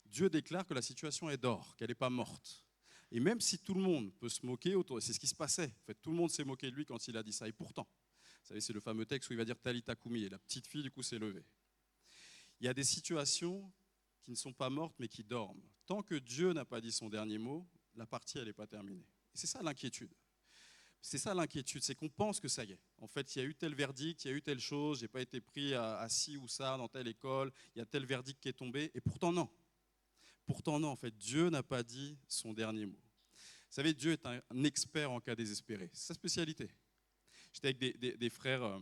Dieu déclare que la situation est d'or, qu'elle n'est pas morte. Et même si tout le monde peut se moquer autour, c'est ce qui se passait. En fait, tout le monde s'est moqué de lui quand il a dit ça. Et pourtant, vous savez, c'est le fameux texte où il va dire Talita Koumi, et la petite fille, du coup, s'est levée. Il y a des situations qui ne sont pas mortes, mais qui dorment. Tant que Dieu n'a pas dit son dernier mot, la partie, elle n'est pas terminée. Et c'est ça l'inquiétude. C'est ça l'inquiétude, c'est qu'on pense que ça y est. En fait, il y a eu tel verdict, il y a eu telle chose, je n'ai pas été pris à ci ou ça dans telle école, il y a tel verdict qui est tombé, et pourtant non. Pourtant non, en fait, Dieu n'a pas dit son dernier mot. Vous savez, Dieu est un expert en cas désespéré. C'est sa spécialité. J'étais avec des frères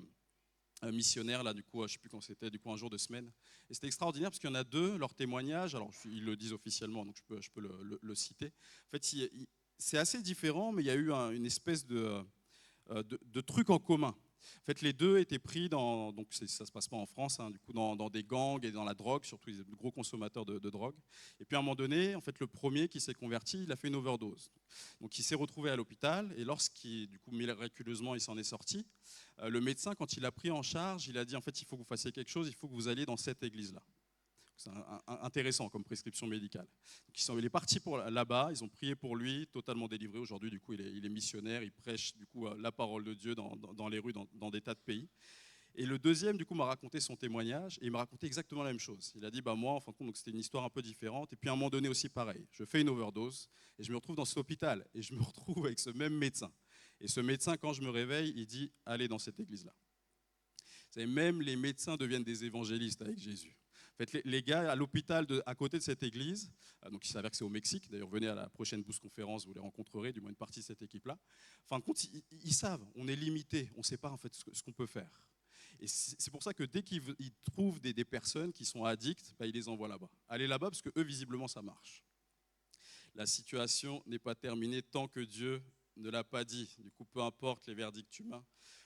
missionnaires, là, du coup, je ne sais plus quand c'était, du coup, un jour de semaine. Et c'était extraordinaire parce qu'il y en a deux, leur témoignage, alors ils le disent officiellement, donc je peux le citer. En fait, c'est assez différent, mais il y a eu une espèce de truc en commun. En fait, les deux étaient pris donc ça se passe pas en France, hein, du coup, dans des gangs et dans la drogue, surtout les gros consommateurs de drogue. Et puis à un moment donné, en fait, le premier qui s'est converti, il a fait une overdose. Donc il s'est retrouvé à l'hôpital et du coup, miraculeusement, il s'en est sorti. Le médecin, quand il l'a pris en charge, il a dit en fait, il faut que vous fassiez quelque chose, il faut que vous alliez dans cette église-là. C'est intéressant comme prescription médicale. Donc, il est parti là-bas, ils ont prié pour lui, totalement délivré. Aujourd'hui, du coup, il est missionnaire, il prêche du coup la parole de Dieu dans les rues, dans des tas de pays. Et le deuxième, du coup, m'a raconté son témoignage et il m'a raconté exactement la même chose. Il a dit, moi, en fin de compte, c'était une histoire un peu différente. Et puis à un moment donné aussi, pareil, je fais une overdose et je me retrouve dans cet hôpital et je me retrouve avec ce même médecin. Et ce médecin, quand je me réveille, il dit, allez dans cette église-là. Vous savez, même les médecins deviennent des évangélistes avec Jésus. En fait, les gars à l'hôpital à côté de cette église, donc il s'avère que c'est au Mexique, d'ailleurs venez à la prochaine Boost Conférence, vous les rencontrerez, du moins une partie de cette équipe-là. Enfin, compte, ils savent, on est limité, on ne sait pas en fait ce qu'on peut faire. Et c'est pour ça que dès qu'ils trouvent des personnes qui sont addictes, ils les envoient là-bas. Allez là-bas parce que eux, visiblement, ça marche. La situation n'est pas terminée tant que Dieu ne l'a pas dit. Du coup, peu importe les verdicts humains,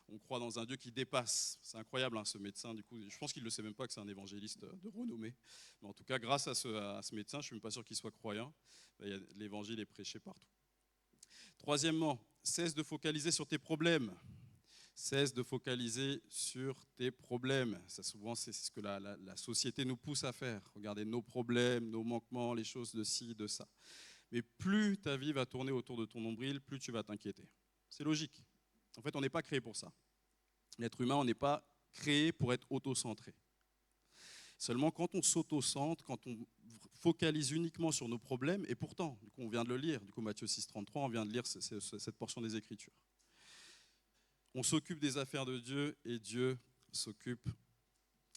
on croit dans un Dieu qui dépasse. C'est incroyable, hein, ce médecin. Du coup, je pense qu'il ne le sait même pas que c'est un évangéliste de renommée. Mais en tout cas, grâce à ce médecin, je ne suis même pas sûr qu'il soit croyant. L'évangile est prêché partout. Troisièmement, cesse de focaliser sur tes problèmes. Cesse de focaliser sur tes problèmes. Ça, souvent, c'est ce que la société nous pousse à faire. Regardez nos problèmes, nos manquements, les choses de ci, de ça. Mais plus ta vie va tourner autour de ton nombril, plus tu vas t'inquiéter. C'est logique. En fait, on n'est pas créé pour ça. L'être humain, on n'est pas créé pour être auto-centré. Seulement quand on s'auto-centre, quand on focalise uniquement sur nos problèmes, et pourtant, du coup, on vient de le lire, du coup Matthieu 6, 33, on vient de lire cette portion des Écritures. On s'occupe des affaires de Dieu et Dieu s'occupe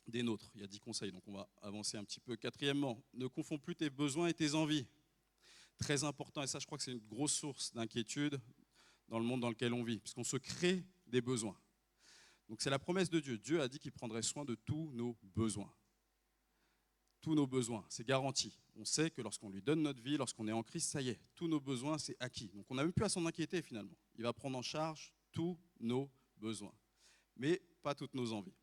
des nôtres. Il y a 10 conseils, donc on va avancer un petit peu. Quatrièmement, ne confonds plus tes besoins et tes envies. Très important, et ça je crois que c'est une grosse source d'inquiétude dans le monde dans lequel on vit, puisqu'on se crée des besoins. Donc c'est la promesse de Dieu. Dieu a dit qu'il prendrait soin de tous nos besoins. Tous nos besoins, c'est garanti. On sait que lorsqu'on lui donne notre vie, lorsqu'on est en Christ, ça y est, tous nos besoins, c'est acquis. Donc on n'a même plus à s'en inquiéter finalement. Il va prendre en charge tous nos besoins, mais pas toutes nos envies.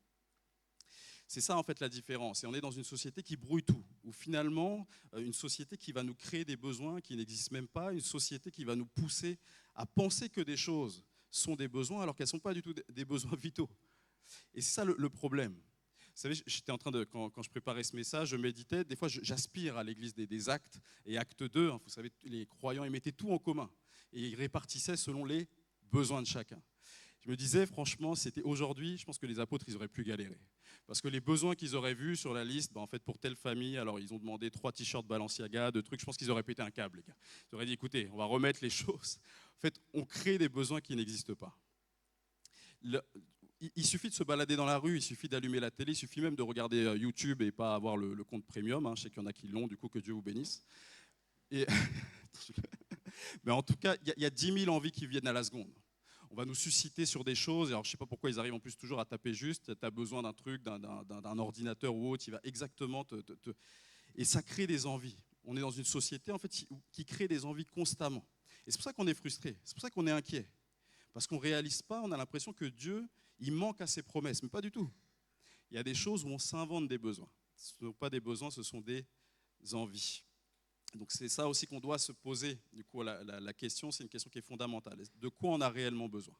C'est ça en fait la différence. Et on est dans une société qui brouille tout, ou finalement une société qui va nous créer des besoins qui n'existent même pas, une société qui va nous pousser à penser que des choses sont des besoins alors qu'elles ne sont pas du tout des besoins vitaux. Et c'est ça le problème. Vous savez, j'étais en train de, quand je préparais ce message, je méditais, des fois j'aspire à l'église des actes, et acte 2, vous savez, les croyants, ils mettaient tout en commun, et ils répartissaient selon les besoins de chacun. Je me disais, franchement, c'était aujourd'hui, je pense que les apôtres, ils auraient pu galérer. Parce que les besoins qu'ils auraient vus sur la liste, en fait, pour telle famille, alors ils ont demandé 3 t-shirts Balenciaga, 2 trucs, je pense qu'ils auraient pété un câble, les gars. Ils auraient dit, écoutez, on va remettre les choses. En fait, on crée des besoins qui n'existent pas. Il suffit de se balader dans la rue, il suffit d'allumer la télé, il suffit même de regarder YouTube et pas avoir le compte premium. Je sais qu'il y en a qui l'ont, du coup, que Dieu vous bénisse. Et mais en tout cas, il y a 10 000 envies qui viennent à la seconde. On va nous susciter sur des choses. Alors, je ne sais pas pourquoi ils arrivent en plus toujours à taper juste. Tu as besoin d'un truc, d'un ordinateur ou autre, il va exactement Et ça crée des envies. On est dans une société en fait, qui crée des envies constamment. Et c'est pour ça qu'on est frustré, c'est pour ça qu'on est inquiet. Parce qu'on ne réalise pas, on a l'impression que Dieu, il manque à ses promesses, mais pas du tout. Il y a des choses où on s'invente des besoins. Ce ne sont pas des besoins, ce sont des envies. Donc c'est ça aussi qu'on doit se poser. Du coup, la question, c'est une question qui est fondamentale. De quoi on a réellement besoin?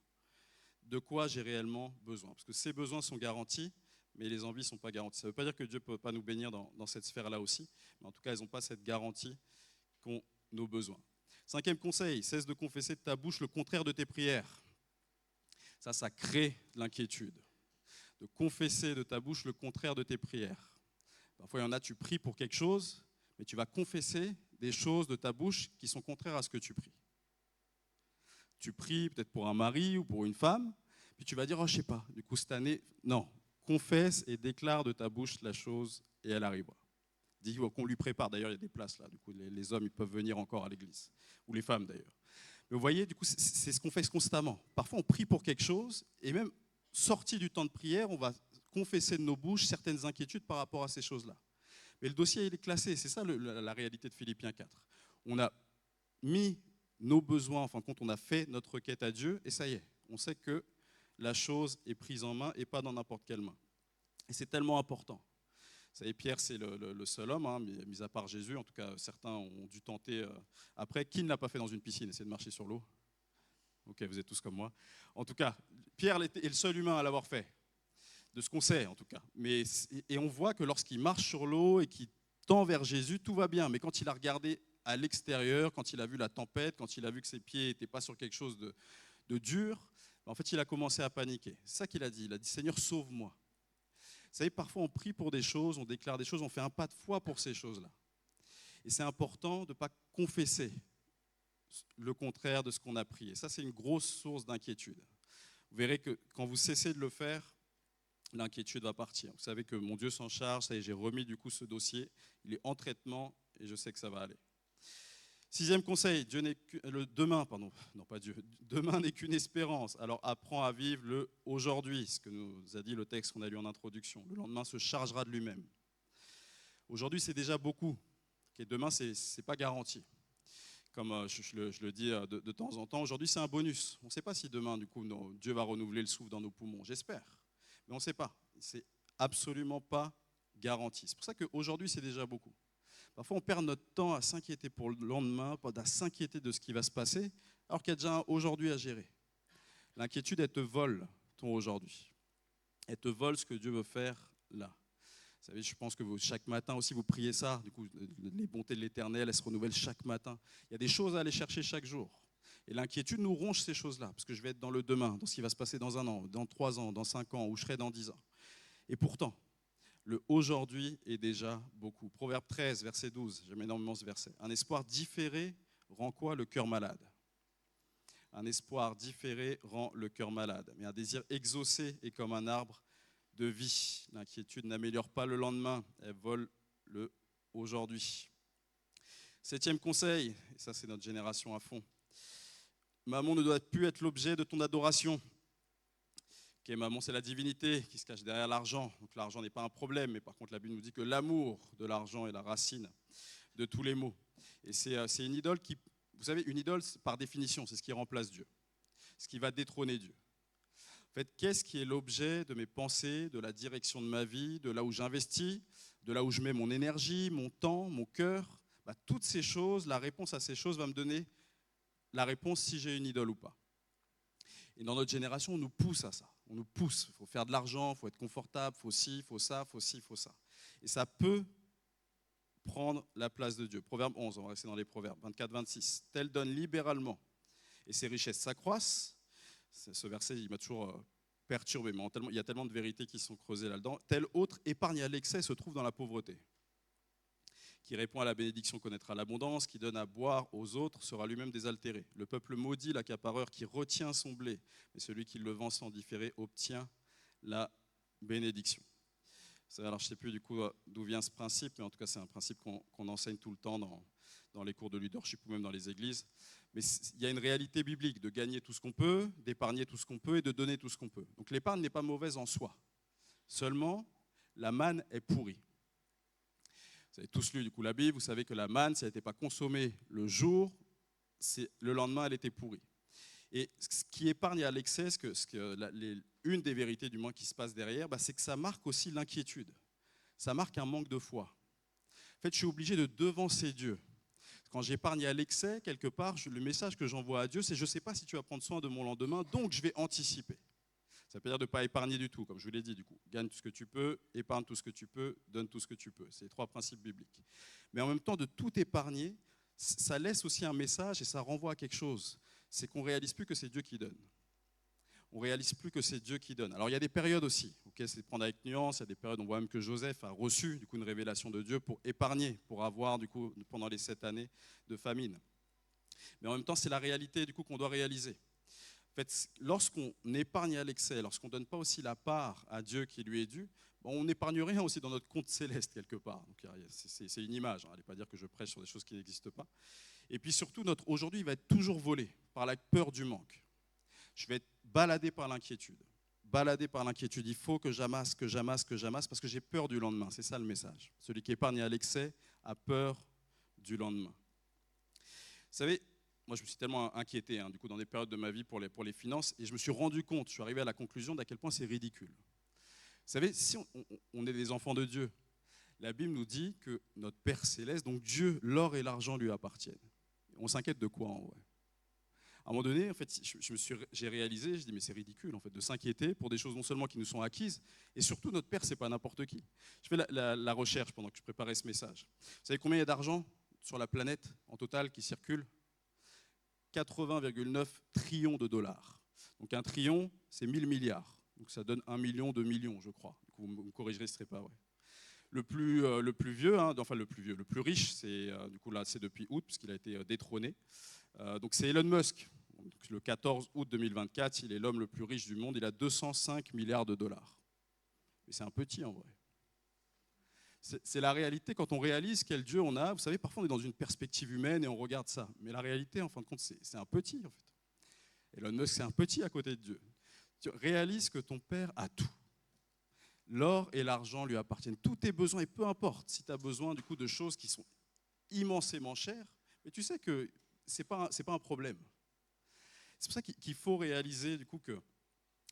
De quoi j'ai réellement besoin? Parce que ces besoins sont garantis, mais les envies ne sont pas garanties. Ça ne veut pas dire que Dieu ne peut pas nous bénir dans cette sphère-là aussi, mais en tout cas, elles n'ont pas cette garantie qu'ont nos besoins. 5e conseil, cesse de confesser de ta bouche le contraire de tes prières. Ça crée de l'inquiétude. De confesser de ta bouche le contraire de tes prières. Parfois, il y en a, tu pries pour quelque chose, mais tu vas confesser des choses de ta bouche qui sont contraires à ce que tu pries. Tu pries peut-être pour un mari ou pour une femme, puis tu vas dire, oh, je ne sais pas, du coup, cette année, non. Confesse et déclare de ta bouche la chose et elle arrivera. Dis qu'on lui prépare, d'ailleurs, il y a des places là, du coup, les hommes, ils peuvent venir encore à l'église, ou les femmes d'ailleurs. Mais vous voyez, du coup, c'est ce qu'on fait constamment. Parfois, on prie pour quelque chose, et même sorti du temps de prière, on va confesser de nos bouches certaines inquiétudes par rapport à ces choses-là. Mais le dossier, il est classé, c'est ça la réalité de Philippiens 4. On a mis nos besoins, en fin de compte, on a fait notre requête à Dieu, et ça y est, on sait que la chose est prise en main et pas dans n'importe quelle main. Et c'est tellement important. Vous savez, Pierre, c'est le seul homme, mis à part Jésus, en tout cas, certains ont dû tenter après. Qui ne l'a pas fait dans une piscine, essayer de marcher sur l'eau? Ok, vous êtes tous comme moi. En tout cas, Pierre est le seul humain à l'avoir fait, de ce qu'on sait en tout cas. Et on voit que lorsqu'il marche sur l'eau et qu'il tend vers Jésus, tout va bien. Mais quand il a regardé à l'extérieur, quand il a vu la tempête, quand il a vu que ses pieds n'étaient pas sur quelque chose de dur, en fait, il a commencé à paniquer. C'est ça qu'il a dit. Il a dit, Seigneur, sauve-moi. Vous savez, parfois on prie pour des choses, on déclare des choses, on fait un pas de foi pour ces choses-là. Et c'est important de ne pas confesser le contraire de ce qu'on a prié. Ça, c'est une grosse source d'inquiétude. Vous verrez que quand vous cessez de le faire, l'inquiétude va partir. Vous savez que mon Dieu s'en charge, ça y est, j'ai remis du coup ce dossier, il est en traitement et je sais que ça va aller. 6e conseil, demain n'est qu'une espérance. Alors apprends à vivre le aujourd'hui, ce que nous a dit le texte qu'on a lu en introduction. Le lendemain se chargera de lui-même. Aujourd'hui, c'est déjà beaucoup. Et demain, ce n'est pas garanti. Comme je le dis de temps en temps, aujourd'hui, c'est un bonus. On ne sait pas si demain, du coup, Dieu va renouveler le souffle dans nos poumons. J'espère. Mais on ne sait pas. C'est absolument pas garanti. C'est pour ça qu'aujourd'hui, c'est déjà beaucoup. Parfois, on perd notre temps à s'inquiéter pour le lendemain, à s'inquiéter de ce qui va se passer, alors qu'il y a déjà un aujourd'hui à gérer. L'inquiétude, elle te vole ton aujourd'hui. Elle te vole ce que Dieu veut faire là. Vous savez, je pense que chaque matin aussi, vous priez ça. Du coup, les bontés de l'Éternel, elles se renouvellent chaque matin. Il y a des choses à aller chercher chaque jour. Et l'inquiétude nous ronge ces choses-là, parce que je vais être dans le demain, dans ce qui va se passer dans 1 an, dans 3 ans, dans 5 ans, où je serai dans 10 ans. Et pourtant, le aujourd'hui est déjà beaucoup. Proverbe 13, verset 12, j'aime énormément ce verset. Un espoir différé rend quoi? Le cœur malade. Un espoir différé rend le cœur malade, mais un désir exaucé est comme un arbre de vie. L'inquiétude n'améliore pas le lendemain, elle vole le aujourd'hui. 7e conseil, et ça c'est notre génération à fond. Maman ne doit plus être l'objet de ton adoration. Ok, maman, c'est la divinité qui se cache derrière l'argent. Donc l'argent n'est pas un problème, mais par contre la Bible nous dit que l'amour de l'argent est la racine de tous les maux. Et c'est une idole qui, vous savez, une idole par définition, c'est ce qui remplace Dieu, ce qui va détrôner Dieu. En fait, qu'est-ce qui est l'objet de mes pensées, de la direction de ma vie, de là où j'investis, de là où je mets mon énergie, mon temps, mon cœur? Toutes ces choses, la réponse à ces choses va me donner la réponse si j'ai une idole ou pas. Et dans notre génération, on nous pousse à ça. On nous pousse. Il faut faire de l'argent, il faut être confortable, il faut ci, il faut ça, il faut ci, il faut ça. Et ça peut prendre la place de Dieu. Proverbe 11, on va rester dans les proverbes, 24-26. Tel donne libéralement et ses richesses s'accroissent. Ce verset, il m'a toujours perturbé, mais il y a tellement de vérités qui sont creusées là-dedans. Tel autre épargne à l'excès se trouve dans la pauvreté. Qui répond à la bénédiction connaîtra l'abondance, qui donne à boire aux autres sera lui-même désaltéré. Le peuple maudit l'accapareur qui retient son blé, mais celui qui le vend sans différer obtient la bénédiction. Alors je ne sais plus du coup d'où vient ce principe, mais en tout cas c'est un principe qu'on enseigne tout le temps dans les cours de leadership ou même dans les églises. Mais il y a une réalité biblique de gagner tout ce qu'on peut, d'épargner tout ce qu'on peut et de donner tout ce qu'on peut. Donc l'épargne n'est pas mauvaise en soi. Seulement, la manne est pourrie. Vous avez tous lu du coup la Bible, vous savez que la manne, si elle n'était pas consommée le jour, le lendemain, elle était pourrie. Et ce qui épargne à l'excès, une des vérités du moins qui se passe derrière, c'est que ça marque aussi l'inquiétude. Ça marque un manque de foi. En fait, je suis obligé de devancer Dieu. Quand j'épargne à l'excès, quelque part, le message que j'envoie à Dieu, c'est « je ne sais pas si tu vas prendre soin de mon lendemain, donc je vais anticiper ». Ça veut dire de ne pas épargner du tout, comme je vous l'ai dit, du coup. Gagne tout ce que tu peux, épargne tout ce que tu peux, donne tout ce que tu peux. C'est les 3 principes bibliques. Mais en même temps, de tout épargner, ça laisse aussi un message et ça renvoie à quelque chose. C'est qu'on ne réalise plus que c'est Dieu qui donne. On ne réalise plus que c'est Dieu qui donne. Alors il y a des périodes aussi, okay, c'est de prendre avec nuance, il y a des périodes, on voit même que Joseph a reçu du coup, une révélation de Dieu pour épargner, pour avoir du coup, pendant les 7 années de famine. Mais en même temps, c'est la réalité du coup, qu'on doit réaliser. En fait, lorsqu'on épargne à l'excès, lorsqu'on ne donne pas aussi la part à Dieu qui lui est due, on n'épargne rien aussi dans notre compte céleste quelque part. Donc, c'est une image, allez pas dire que je prêche sur des choses qui n'existent pas. Et puis surtout, notre aujourd'hui, il va être toujours volé par la peur du manque. Je vais être baladé par l'inquiétude. Il faut que j'amasse, parce que j'ai peur du lendemain. C'est ça le message. Celui qui épargne à l'excès a peur du lendemain. Vous savez, moi, je me suis tellement inquiété du coup, dans des périodes de ma vie pour les finances, et je me suis rendu compte, je suis arrivé à la conclusion d'à quel point c'est ridicule. Vous savez, si on est des enfants de Dieu, la Bible nous dit que notre Père Céleste, donc Dieu, l'or et l'argent lui appartiennent. On s'inquiète de quoi en vrai? À un moment donné, en fait, j'ai réalisé, je dis mais c'est ridicule en fait de s'inquiéter pour des choses non seulement qui nous sont acquises, et surtout notre Père, c'est pas n'importe qui. Je fais la recherche pendant que je préparais ce message. Vous savez combien il y a d'argent sur la planète en total qui circule? 80,9 trillions de dollars. Donc un trillion, c'est 1000 milliards. Donc ça donne 1 million, 2 millions, je crois. Du coup, vous me corrigerez, ce ne serait pas vrai. Le plus vieux, le plus riche, c'est du coup là, c'est depuis août, puisqu'il a été détrôné. Donc c'est Elon Musk. Donc, le 14 août 2024, il est l'homme le plus riche du monde. Il a 205 milliards de dollars. Mais c'est un petit en vrai. C'est la réalité quand on réalise quel Dieu on a. Vous savez, parfois on est dans une perspective humaine et on regarde ça. Mais la réalité, en fin de compte, c'est un petit en fait. Elon Musk, c'est un petit à côté de Dieu. Tu réalises que ton Père a tout. L'or et l'argent lui appartiennent. Tous tes besoins, et peu importe si tu as besoin du coup, de choses qui sont immensément chères, mais tu sais que ce n'est pas un problème. C'est pour ça qu'il faut réaliser du coup, que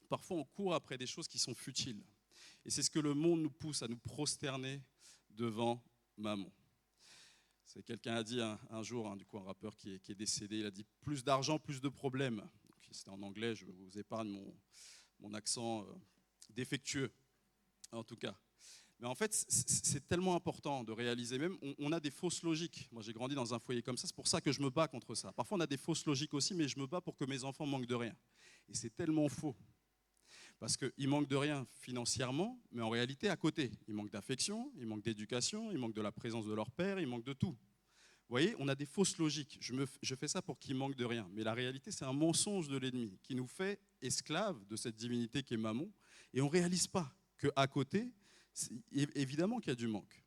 parfois on court après des choses qui sont futiles. Et c'est ce que le monde nous pousse à nous prosterner devant maman. Quelqu'un a dit un jour, du coup, un rappeur qui est décédé, il a dit « plus d'argent, plus de problèmes ». C'était en anglais, je vous épargne mon accent défectueux, en tout cas. Mais en fait, c'est tellement important de réaliser, même on a des fausses logiques. Moi, j'ai grandi dans un foyer comme ça, c'est pour ça que je me bats contre ça. Parfois, on a des fausses logiques aussi, mais je me bats pour que mes enfants manquent de rien. Et c'est tellement faux. Parce qu'ils manquent de rien financièrement, mais en réalité, à côté, ils manquent d'affection, ils manquent d'éducation, ils manquent de la présence de leur père, ils manquent de tout. voyez, on a des fausses logiques. Je fais ça pour qu'il manque de rien. Mais la réalité, c'est un mensonge de l'ennemi qui nous fait esclaves de cette divinité qui est Mammon. Et on ne réalise pas qu'à côté, évidemment qu'il y a du manque.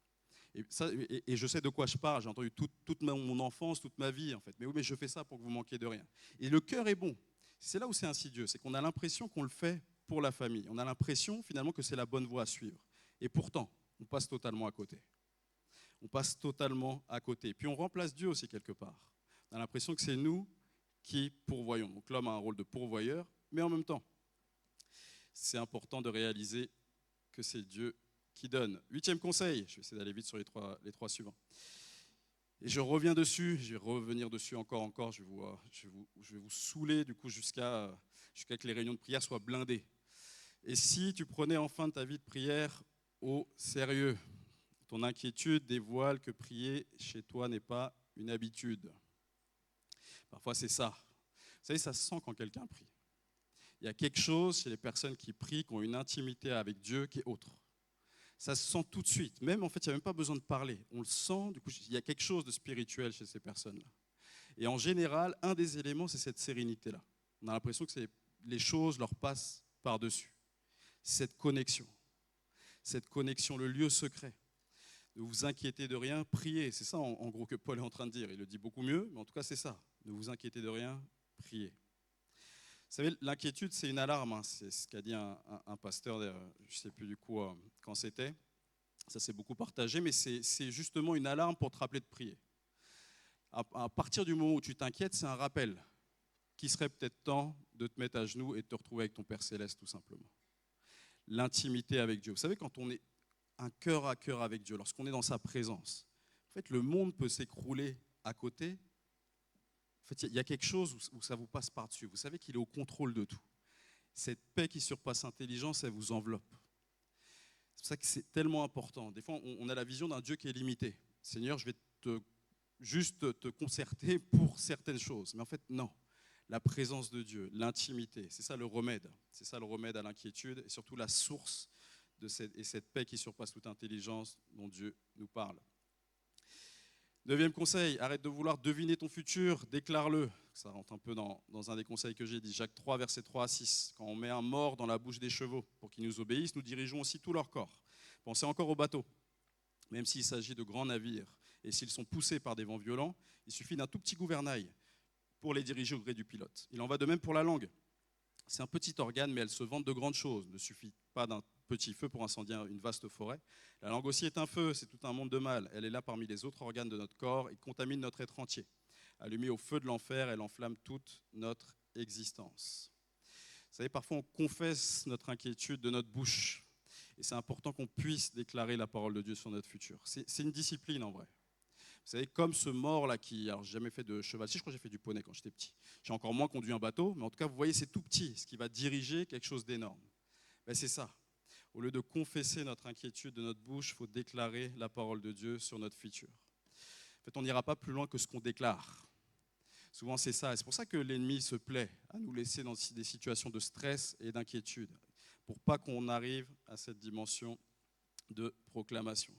Et je sais de quoi je parle. J'ai entendu toute mon enfance, toute ma vie, en fait. Mais oui, mais je fais ça pour que vous manquiez de rien. Et le cœur est bon. C'est là où c'est insidieux. C'est qu'on a l'impression qu'on le fait pour la famille. On a l'impression, finalement, que c'est la bonne voie à suivre. Et pourtant, on passe totalement à côté. On passe totalement à côté. Puis on remplace Dieu aussi quelque part. On a l'impression que c'est nous qui pourvoyons. Donc l'homme a un rôle de pourvoyeur, mais en même temps, c'est important de réaliser que c'est Dieu qui donne. 8e conseil, je vais essayer d'aller vite sur les trois suivants. Et je reviens dessus, je vais revenir dessus encore, je vais vous saouler du coup jusqu'à que les réunions de prière soient blindées. Et si tu prenais enfin ta vie de prière au sérieux, ton inquiétude dévoile que prier chez toi n'est pas une habitude. Parfois c'est ça. Vous savez, ça se sent quand quelqu'un prie. Il y a quelque chose chez les personnes qui prient, qui ont une intimité avec Dieu qui est autre. Ça se sent tout de suite. Même en fait, il n'y a même pas besoin de parler. On le sent, du coup, il y a quelque chose de spirituel chez ces personnes-là. Et en général, un des éléments, c'est cette sérénité-là. On a l'impression que les choses leur passent par-dessus. Cette connexion, le lieu secret. Ne vous inquiétez de rien, priez. C'est ça en gros que Paul est en train de dire. Il le dit beaucoup mieux, mais en tout cas c'est ça. Ne vous inquiétez de rien, priez. Vous savez, l'inquiétude c'est une alarme. Hein. C'est ce qu'a dit un pasteur, je ne sais plus du coup quand c'était. Ça s'est beaucoup partagé, mais c'est justement une alarme pour te rappeler de prier. À partir du moment où tu t'inquiètes, c'est un rappel qu'il serait peut-être temps de te mettre à genoux et de te retrouver avec ton Père Céleste tout simplement. L'intimité avec Dieu. Vous savez, quand on est un cœur à cœur avec Dieu, lorsqu'on est dans sa présence, en fait, le monde peut s'écrouler à côté. En fait, il y a quelque chose où ça vous passe par-dessus. Vous savez qu'il est au contrôle de tout. Cette paix qui surpasse l'intelligence, elle vous enveloppe. C'est pour ça que c'est tellement important. Des fois, on a la vision d'un Dieu qui est limité. Seigneur, je vais juste te concerter pour certaines choses. Mais en fait, non. La présence de Dieu, l'intimité, c'est ça le remède. C'est ça le remède à l'inquiétude et surtout la source de cette paix qui surpasse toute intelligence dont Dieu nous parle. 9e conseil, arrête de vouloir deviner ton futur, déclare-le. Ça rentre un peu dans un des conseils que j'ai dit. Jacques 3, versets 3 à 6. Quand on met un mort dans la bouche des chevaux pour qu'ils nous obéissent, nous dirigeons aussi tout leur corps. Pensez encore aux bateaux. Même s'il s'agit de grands navires et s'ils sont poussés par des vents violents, il suffit d'un tout petit gouvernail pour les diriger au gré du pilote. Il en va de même pour la langue. C'est un petit organe, mais elle se vante de grandes choses. Il ne suffit pas d'un petit feu pour incendier une vaste forêt. La langue aussi est un feu, c'est tout un monde de mal. Elle est là parmi les autres organes de notre corps et contamine notre être entier. Allumée au feu de l'enfer, elle enflamme toute notre existence. Vous savez, parfois on confesse notre inquiétude de notre bouche. Et c'est important qu'on puisse déclarer la parole de Dieu sur notre futur. C'est une discipline en vrai. Vous savez, comme ce mort-là alors j'ai jamais fait de cheval, si je crois que j'ai fait du poney quand j'étais petit. J'ai encore moins conduit un bateau, mais en tout cas, vous voyez, c'est tout petit, ce qui va diriger quelque chose d'énorme. Ben, c'est ça. Au lieu de confesser notre inquiétude de notre bouche, il faut déclarer la parole de Dieu sur notre futur. En fait, on n'ira pas plus loin que ce qu'on déclare. Souvent, c'est ça. Et c'est pour ça que l'ennemi se plaît à nous laisser dans des situations de stress et d'inquiétude, pour pas qu'on arrive à cette dimension de proclamation.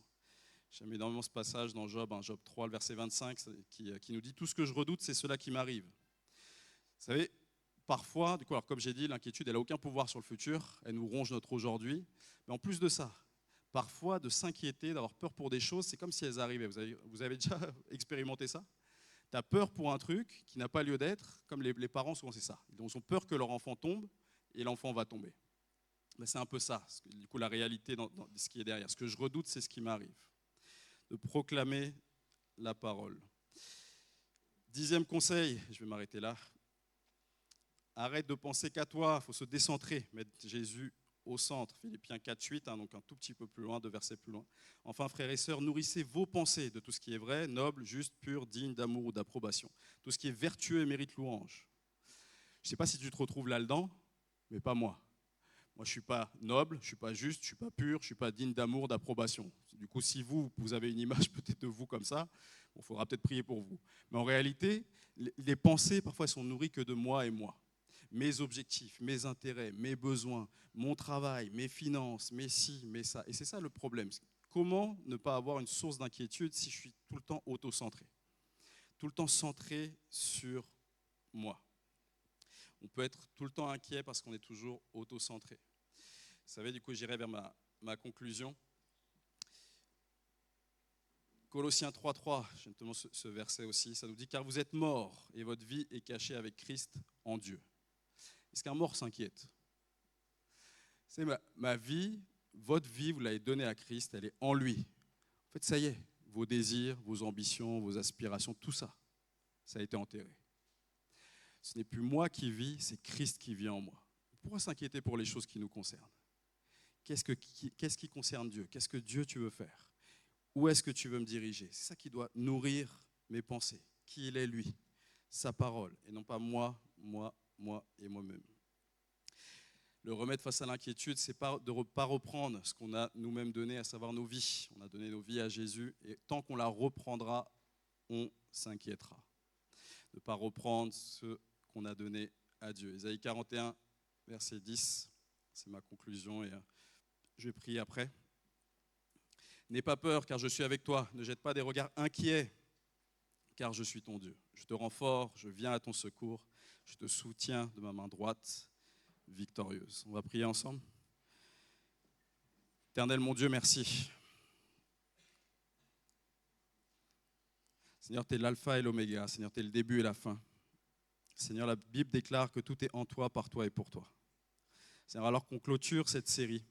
J'aime énormément ce passage dans Job 3, le verset 25, qui nous dit « Tout ce que je redoute, c'est cela qui m'arrive ». Vous savez, parfois, du coup, alors comme j'ai dit, l'inquiétude, elle n'a aucun pouvoir sur le futur, elle nous ronge notre aujourd'hui. Mais en plus de ça, parfois, de s'inquiéter, d'avoir peur pour des choses, c'est comme si elles arrivaient. Vous avez déjà expérimenté ça ? Tu as peur pour un truc qui n'a pas lieu d'être, comme les parents, souvent c'est ça. Ils ont peur que leur enfant tombe, et l'enfant va tomber. Mais c'est un peu ça, du coup, la réalité dans ce qui est derrière. Ce que je redoute, c'est ce qui m'arrive. De proclamer la parole. 10e conseil, je vais m'arrêter là. Arrête de penser qu'à toi, il faut se décentrer, mettre Jésus au centre. Philippiens 4, 8, donc un tout petit peu plus loin, 2 versets plus loin. Enfin, frères et sœurs, nourrissez vos pensées de tout ce qui est vrai, noble, juste, pur, digne d'amour ou d'approbation. Tout ce qui est vertueux et mérite louange. Je ne sais pas si tu te retrouves là-dedans, mais pas moi. Moi, je ne suis pas noble, je ne suis pas juste, je ne suis pas pur, je ne suis pas digne d'amour, d'approbation. Du coup, si vous avez une image peut-être de vous comme ça, il faudra peut-être prier pour vous. Mais en réalité, les pensées, parfois, elles sont nourries que de moi et moi. Mes objectifs, mes intérêts, mes besoins, mon travail, mes finances, mes ci, mes ça. Et c'est ça le problème. Comment ne pas avoir une source d'inquiétude si je suis tout le temps auto-centré ? tout le temps centré sur moi. On peut être tout le temps inquiet parce qu'on est toujours auto-centré. Vous savez, du coup, j'irai vers ma conclusion. Colossiens 3.3, j'ai notamment ce verset aussi, ça nous dit « Car vous êtes morts et votre vie est cachée avec Christ en Dieu. » Est-ce qu'un mort s'inquiète? C'est ma vie, votre vie, vous l'avez donnée à Christ, elle est en lui. En fait, ça y est, vos désirs, vos ambitions, vos aspirations, tout ça, ça a été enterré. Ce n'est plus moi qui vis, c'est Christ qui vit en moi. Pourquoi s'inquiéter pour les choses qui nous concernent? Qu'est-ce qui concerne Dieu? Qu'est-ce que Dieu tu veux faire? Où est-ce que tu veux me diriger? C'est ça qui doit nourrir mes pensées. Qui il est, lui, sa parole, et non pas moi et moi-même. Le remède face à l'inquiétude, c'est de ne pas reprendre ce qu'on a nous-mêmes donné, à savoir nos vies. On a donné nos vies à Jésus, et tant qu'on la reprendra, on s'inquiétera. Ne pas reprendre ce qu'on a donné à Dieu. Ésaïe 41, verset 10, c'est ma conclusion, et je vais prier après. N'aie pas peur, car je suis avec toi. Ne jette pas des regards inquiets, car je suis ton Dieu. Je te rends fort, je viens à ton secours. Je te soutiens de ma main droite, victorieuse. On va prier ensemble. Éternel, mon Dieu, merci. Seigneur, tu es l'alpha et l'oméga. Seigneur, tu es le début et la fin. Seigneur, la Bible déclare que tout est en toi, par toi et pour toi. Seigneur, alors qu'on clôture cette série,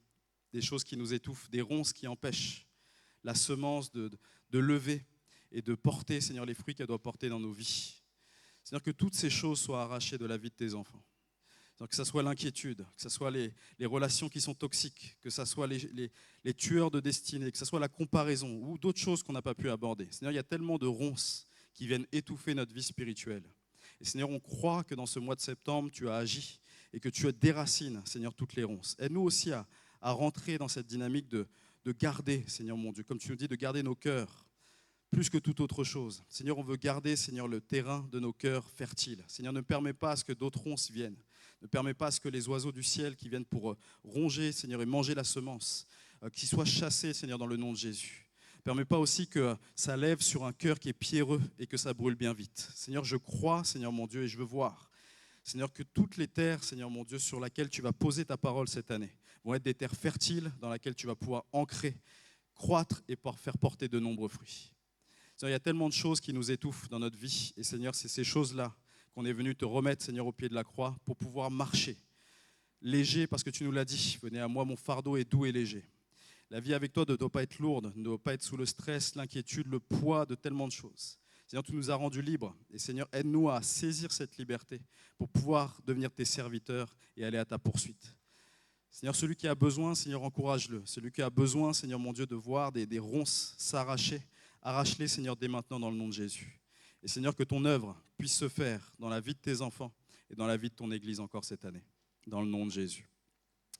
des choses qui nous étouffent, des ronces qui empêchent la semence de lever et de porter, Seigneur, les fruits qu'elle doit porter dans nos vies. Seigneur, que toutes ces choses soient arrachées de la vie de tes enfants. Seigneur, que ce soit l'inquiétude, que ce soit les relations qui sont toxiques, que ce soit les tueurs de destinée, que ce soit la comparaison ou d'autres choses qu'on n'a pas pu aborder. Seigneur, il y a tellement de ronces qui viennent étouffer notre vie spirituelle. Et Seigneur, on croit que dans ce mois de septembre, tu as agi et que tu as déracines, Seigneur, toutes les ronces. Aide-nous aussi à rentrer dans cette dynamique de garder, Seigneur mon Dieu, comme tu nous dis, de garder nos cœurs plus que toute autre chose. Seigneur, on veut garder, Seigneur, le terrain de nos cœurs fertiles. Seigneur, ne permets pas à ce que d'autres ronces viennent. Ne permets pas à ce que les oiseaux du ciel qui viennent pour ronger, Seigneur, et manger la semence, qu'ils soient chassés, Seigneur, dans le nom de Jésus. Ne permets pas aussi que ça lève sur un cœur qui est pierreux et que ça brûle bien vite. Seigneur, je crois, Seigneur mon Dieu, et je veux voir, Seigneur, que toutes les terres, Seigneur mon Dieu, sur lesquelles tu vas poser ta parole cette année, vont être des terres fertiles dans lesquelles tu vas pouvoir ancrer, croître et faire porter de nombreux fruits. Seigneur, il y a tellement de choses qui nous étouffent dans notre vie. Et Seigneur, c'est ces choses-là qu'on est venu te remettre, Seigneur, au pied de la croix pour pouvoir marcher. Léger, parce que tu nous l'as dit, venez à moi, mon fardeau est doux et léger. La vie avec toi ne doit pas être lourde, ne doit pas être sous le stress, l'inquiétude, le poids de tellement de choses. Seigneur, tu nous as rendus libres. Et Seigneur, aide-nous à saisir cette liberté pour pouvoir devenir tes serviteurs et aller à ta poursuite. Seigneur, celui qui a besoin, Seigneur, encourage-le. Celui qui a besoin, Seigneur mon Dieu, de voir des ronces s'arracher, arrache-les, Seigneur, dès maintenant dans le nom de Jésus. Et Seigneur, que ton œuvre puisse se faire dans la vie de tes enfants et dans la vie de ton Église encore cette année. Dans le nom de Jésus.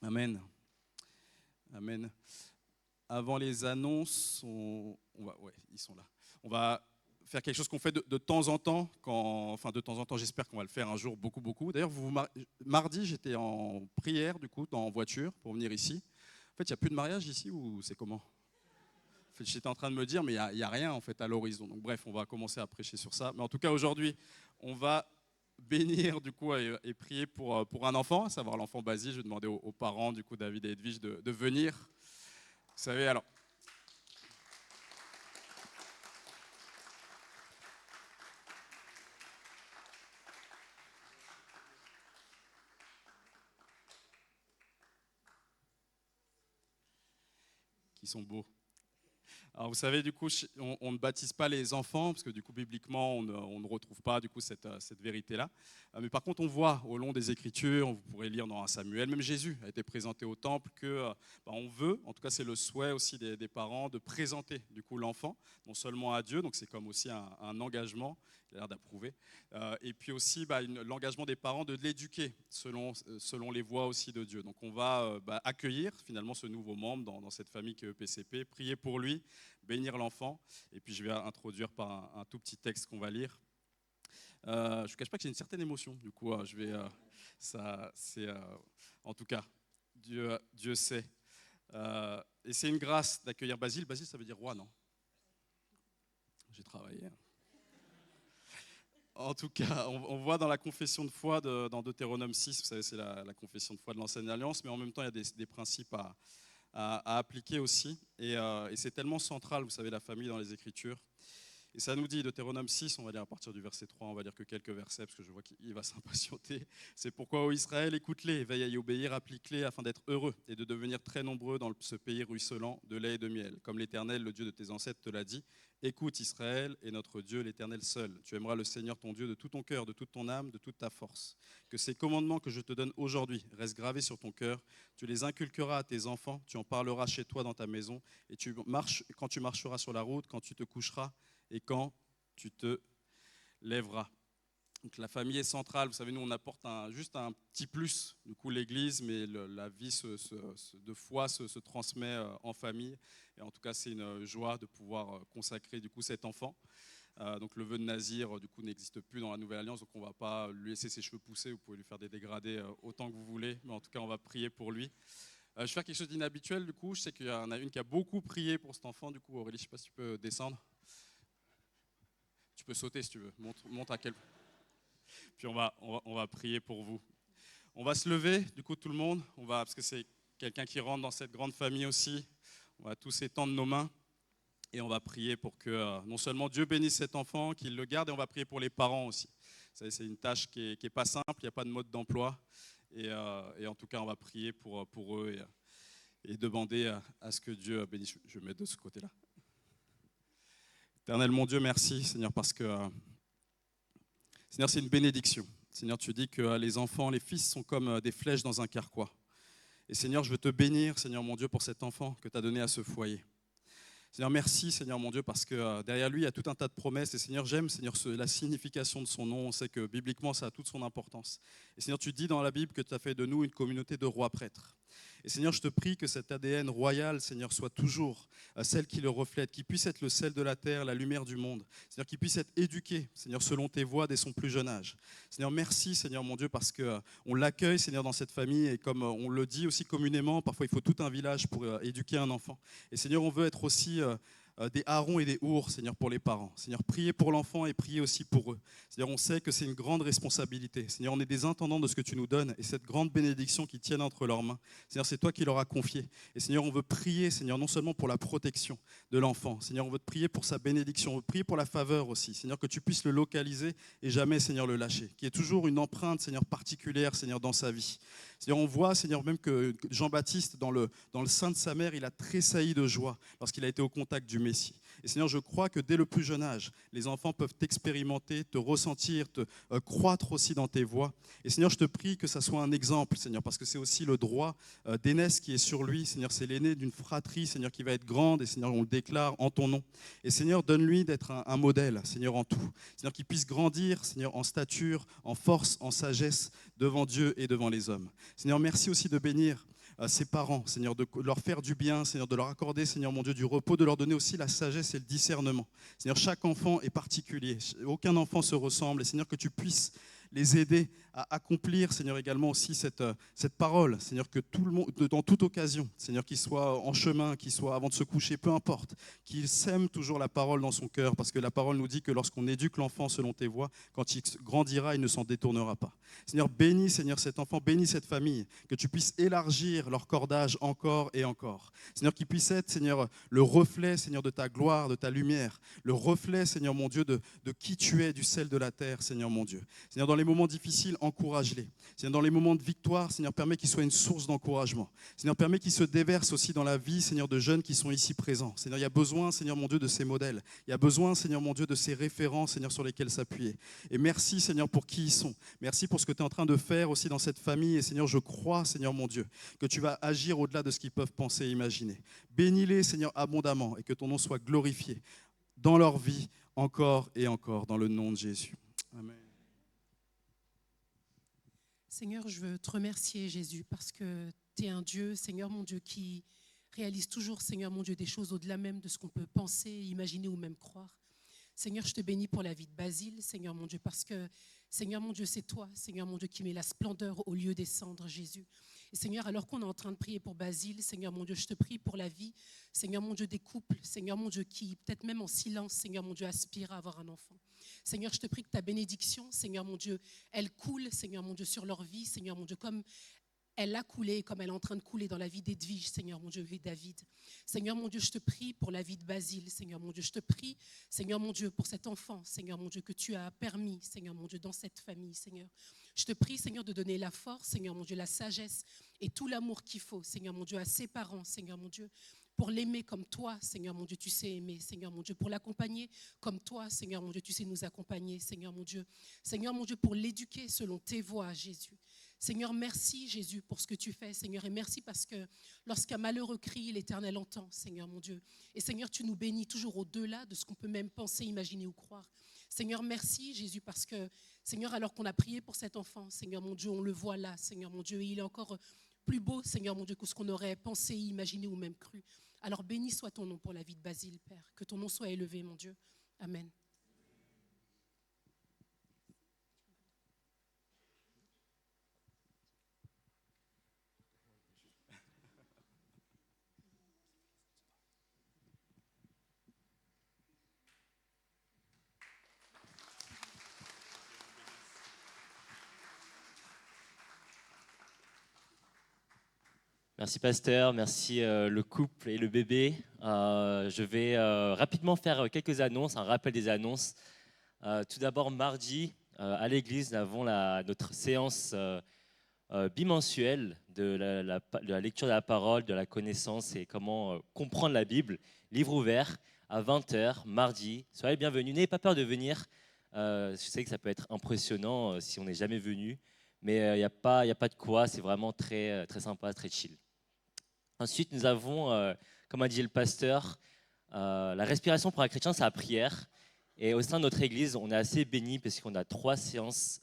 Amen. Amen. Avant les annonces, ils sont là. On va faire quelque chose qu'on fait de temps en temps. De temps en temps, j'espère qu'on va le faire un jour beaucoup. D'ailleurs, mardi, j'étais en prière, du coup, en voiture pour venir ici. En fait, il n'y a plus de mariage ici ou c'est comment ? En fait, j'étais en train de me dire, mais il n'y a rien en fait à l'horizon. Donc bref, on va commencer à prêcher sur ça. Mais en tout cas, aujourd'hui, on va bénir du coup et prier pour un enfant, à savoir l'enfant Basile. Je vais demander aux parents, du coup, David et Edwige, de venir. Vous savez, alors... qui sont beaux. Alors vous savez, du coup, on ne baptise pas les enfants, parce que du coup, bibliquement, on ne retrouve pas du coup cette vérité-là. Mais par contre, on voit au long des Écritures, vous pourrez lire dans 1 Samuel, même Jésus a été présenté au temple, que on veut, en tout cas c'est le souhait aussi des parents, de présenter du coup l'enfant, non seulement à Dieu, donc c'est comme aussi un engagement, il a l'air d'approuver, et puis aussi l'engagement des parents de l'éduquer selon les voies aussi de Dieu. Donc on va accueillir finalement ce nouveau membre dans cette famille qui est EPCP, prier pour lui, bénir l'enfant, et puis je vais introduire par un tout petit texte qu'on va lire. Je ne vous cache pas que j'ai une certaine émotion, du coup, en tout cas, Dieu sait. Et c'est une grâce d'accueillir Basile. Basile, ça veut dire roi, non ? J'ai travaillé. En tout cas, on voit dans la confession de foi, dans Deutéronome 6, vous savez, c'est la confession de foi de l'Ancienne Alliance, mais en même temps, il y a des principes à appliquer aussi. Et c'est tellement central, vous savez, la famille dans les Écritures. Et ça nous dit, Deutéronome 6, on va lire à partir du verset 3, on va lire que quelques versets, parce que je vois qu'il va s'impatienter. C'est pourquoi, ô Israël, écoute-les, veille à y obéir, applique-les, afin d'être heureux et de devenir très nombreux dans ce pays ruisselant de lait et de miel. Comme l'Éternel, le Dieu de tes ancêtres, te l'a dit. Écoute Israël, et notre Dieu, l'Éternel seul. Tu aimeras le Seigneur ton Dieu de tout ton cœur, de toute ton âme, de toute ta force. Que ces commandements que je te donne aujourd'hui restent gravés sur ton cœur. Tu les inculqueras à tes enfants, tu en parleras chez toi dans ta maison, et quand tu marcheras sur la route, quand tu te coucheras, et quand tu te lèveras. Donc la famille est centrale. Vous savez, nous on apporte juste un petit plus, du coup l'Église, mais la vie de foi se transmet en famille. Et en tout cas, c'est une joie de pouvoir consacrer du coup cet enfant. Donc le vœu de Nazir du coup n'existe plus dans la Nouvelle Alliance, donc on ne va pas lui laisser ses cheveux pousser. Vous pouvez lui faire des dégradés autant que vous voulez, mais en tout cas on va prier pour lui. Je vais faire quelque chose d'inhabituel du coup. Je sais qu'il y en a une qui a beaucoup prié pour cet enfant. Du coup, Aurélie, je ne sais pas si tu peux descendre. Tu peux sauter si tu veux, montre à quel point. Puis on va prier pour vous. On va se lever, du coup tout le monde, parce que c'est quelqu'un qui rentre dans cette grande famille aussi. On va tous étendre nos mains et on va prier pour que non seulement Dieu bénisse cet enfant, qu'il le garde, et on va prier pour les parents aussi. Vous savez, c'est une tâche qui est pas simple, il n'y a pas de mode d'emploi. Et en tout cas, on va prier pour eux et demander à ce que Dieu bénisse. Je vais mettre de ce côté-là. Éternel, mon Dieu, merci, Seigneur, parce que, Seigneur, c'est une bénédiction. Seigneur, tu dis que les enfants, les fils sont comme des flèches dans un carquois. Et Seigneur, je veux te bénir, Seigneur, mon Dieu, pour cet enfant que tu as donné à ce foyer. Seigneur, merci, Seigneur, mon Dieu, parce que derrière lui, il y a tout un tas de promesses. Et Seigneur, j'aime, Seigneur, la signification de son nom. On sait que bibliquement, ça a toute son importance. Et Seigneur, tu dis dans la Bible que tu as fait de nous une communauté de rois prêtres. Et Seigneur, je te prie que cet ADN royal, Seigneur, soit toujours celle qui le reflète, qui puisse être le sel de la terre, la lumière du monde. Seigneur, qui puisse être éduqué, Seigneur, selon tes voies dès son plus jeune âge. Seigneur, merci, Seigneur, mon Dieu, parce qu'on l'accueille, Seigneur, dans cette famille. Et comme on le dit aussi communément, parfois il faut tout un village pour éduquer un enfant. Et Seigneur, on veut être aussi des Aaron et des Our, Seigneur, pour les parents. Seigneur, priez pour l'enfant et priez aussi pour eux. Seigneur, on sait que c'est une grande responsabilité. Seigneur, on est des intendants de ce que tu nous donnes et cette grande bénédiction qui tienne entre leurs mains. Seigneur, c'est toi qui leur as confié. Et Seigneur, on veut prier, Seigneur, non seulement pour la protection de l'enfant. Seigneur, on veut te prier pour sa bénédiction. On veut prier pour la faveur aussi. Seigneur, que tu puisses le localiser et jamais, Seigneur, le lâcher. Qu'il y ait toujours une empreinte, Seigneur, particulière, Seigneur, dans sa vie. Seigneur, on voit, Seigneur, même que Jean-Baptiste, dans le sein de sa mère, il a tressailli de joie lorsqu'il a été au contact du Messie. Et Seigneur, je crois que dès le plus jeune âge, les enfants peuvent t'expérimenter, te ressentir, te croître aussi dans tes voies. Et Seigneur, je te prie que ça soit un exemple, Seigneur, parce que c'est aussi le droit d'aînesse qui est sur lui. Seigneur, c'est l'aîné d'une fratrie, Seigneur, qui va être grande. Et Seigneur, on le déclare en ton nom. Et Seigneur, donne-lui d'être un modèle, Seigneur, en tout. Seigneur, qu'il puisse grandir, Seigneur, en stature, en force, en sagesse, devant Dieu et devant les hommes. Seigneur, merci aussi de bénir ses parents, Seigneur, de leur faire du bien, Seigneur, de leur accorder, Seigneur, mon Dieu, du repos, de leur donner aussi la sagesse et le discernement. Seigneur, chaque enfant est particulier, aucun enfant se ressemble, et Seigneur, que tu puisses les aider à accomplir, Seigneur, également aussi cette parole, Seigneur, que tout le monde, dans toute occasion, Seigneur, qu'il soit en chemin, qu'il soit avant de se coucher, peu importe, qu'il sème toujours la parole dans son cœur, parce que la parole nous dit que lorsqu'on éduque l'enfant selon tes voies, quand il grandira, il ne s'en détournera pas. Seigneur, bénis, Seigneur, cet enfant, bénis cette famille, que tu puisses élargir leur cordage encore et encore. Seigneur, qu'il puisse être, Seigneur, le reflet, Seigneur, de ta gloire, de ta lumière, le reflet, Seigneur, mon Dieu, de qui tu es, du sel de la terre, Seigneur, mon Dieu. Seigneur, dans les moments difficiles, encourage-les. Seigneur, dans les moments de victoire, Seigneur, permets qu'ils soient une source d'encouragement. Seigneur, permets qu'ils se déversent aussi dans la vie, Seigneur, de jeunes qui sont ici présents. Seigneur, il y a besoin, Seigneur, mon Dieu, de ces modèles. Il y a besoin, Seigneur, mon Dieu, de ces références, Seigneur, sur lesquelles s'appuyer. Et merci, Seigneur, pour qui ils sont. Merci pour ce que tu es en train de faire aussi dans cette famille. Et Seigneur, je crois, Seigneur, mon Dieu, que tu vas agir au-delà de ce qu'ils peuvent penser et imaginer. Bénis-les, Seigneur, abondamment et que ton nom soit glorifié dans leur vie encore et encore, dans le nom de Jésus. Amen. Seigneur, je veux te remercier, Jésus, parce que tu es un Dieu, Seigneur, mon Dieu, qui réalise toujours, Seigneur, mon Dieu, des choses au-delà même de ce qu'on peut penser, imaginer ou même croire. Seigneur, je te bénis pour la vie de Basile, Seigneur mon Dieu, parce que, Seigneur mon Dieu, c'est toi, Seigneur mon Dieu, qui mets la splendeur au lieu des cendres, Jésus. Et Seigneur, alors qu'on est en train de prier pour Basile, Seigneur mon Dieu, je te prie pour la vie, Seigneur mon Dieu, des couples, Seigneur mon Dieu, qui peut-être même en silence, Seigneur mon Dieu, aspirent à avoir un enfant. Seigneur, je te prie que ta bénédiction, Seigneur mon Dieu, elle coule, Seigneur mon Dieu, sur leur vie, Seigneur mon Dieu, comme elle a coulé, comme elle est en train de couler dans la vie d'Edwige, Seigneur mon Dieu, et David. Seigneur mon Dieu, je te prie pour la vie de Basile, Seigneur mon Dieu. Je te prie, Seigneur mon Dieu, pour cet enfant, Seigneur mon Dieu, que tu as permis, Seigneur mon Dieu, dans cette famille, Seigneur. Je te prie, Seigneur, de donner la force, Seigneur mon Dieu, la sagesse et tout l'amour qu'il faut, Seigneur mon Dieu, à ses parents, Seigneur mon Dieu, pour l'aimer comme toi, Seigneur mon Dieu, tu sais aimer, Seigneur mon Dieu, pour l'accompagner comme toi, Seigneur mon Dieu, tu sais nous accompagner, Seigneur mon Dieu. Seigneur mon Dieu, pour l'éduquer selon tes voies, Jésus. Seigneur, merci Jésus pour ce que tu fais, Seigneur, et merci parce que lorsqu'un malheureux crie, l'Éternel entend, Seigneur mon Dieu. Et Seigneur, tu nous bénis toujours au-delà de ce qu'on peut même penser, imaginer ou croire. Seigneur, merci Jésus parce que, Seigneur, alors qu'on a prié pour cet enfant, Seigneur mon Dieu, on le voit là, Seigneur mon Dieu, et il est encore plus beau, Seigneur mon Dieu, que ce qu'on aurait pensé, imaginé ou même cru. Alors béni soit ton nom pour la vie de Basile, Père, que ton nom soit élevé, mon Dieu. Amen. Merci pasteur, merci le couple et le bébé. Je vais rapidement faire quelques annonces, un rappel des annonces. Tout d'abord, mardi, à l'église, nous avons notre séance bimensuelle de la lecture de la parole, de la connaissance et comment comprendre la Bible. Livre ouvert à 20h, mardi. Soyez bienvenus, n'ayez pas peur de venir. Je sais que ça peut être impressionnant si on n'est jamais venu, mais il n'y a pas de quoi, c'est vraiment très, très sympa, très chill. Ensuite, nous avons, comme a dit le pasteur, la respiration pour un chrétien, c'est la prière. Et au sein de notre église, on est assez bénis parce qu'on a 3 séances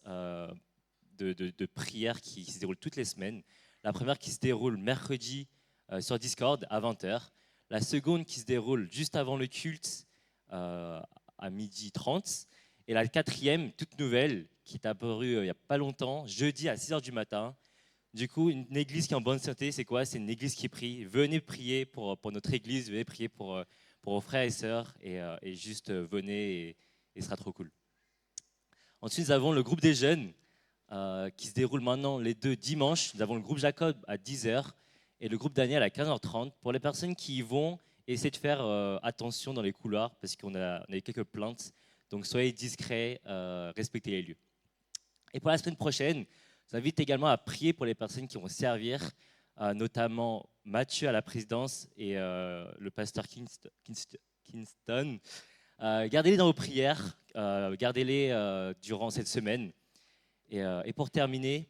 de prière qui se déroulent toutes les semaines. La première qui se déroule mercredi sur Discord à 20h. La seconde qui se déroule juste avant le culte à 12h30. Et la 4e, toute nouvelle, qui est apparue il n'y a pas longtemps, jeudi à 6h du matin. Du coup, une église qui est en bonne santé, c'est quoi? C'est une église qui prie. Venez prier pour notre église, venez prier pour vos frères et sœurs, et juste venez, et ce sera trop cool. Ensuite, nous avons le groupe des jeunes qui se déroule maintenant les 2 dimanches. Nous avons le groupe Jacob à 10h et le groupe Daniel à 15h30. Pour les personnes qui y vont, essayez de faire attention dans les couloirs parce qu'on a eu quelques plaintes. Donc, soyez discrets, respectez les lieux. Et pour la semaine prochaine, je vous invite également à prier pour les personnes qui vont servir, notamment Mathieu à la présidence et le pasteur Kingston. Gardez-les dans vos prières, gardez-les durant cette semaine. Et pour terminer,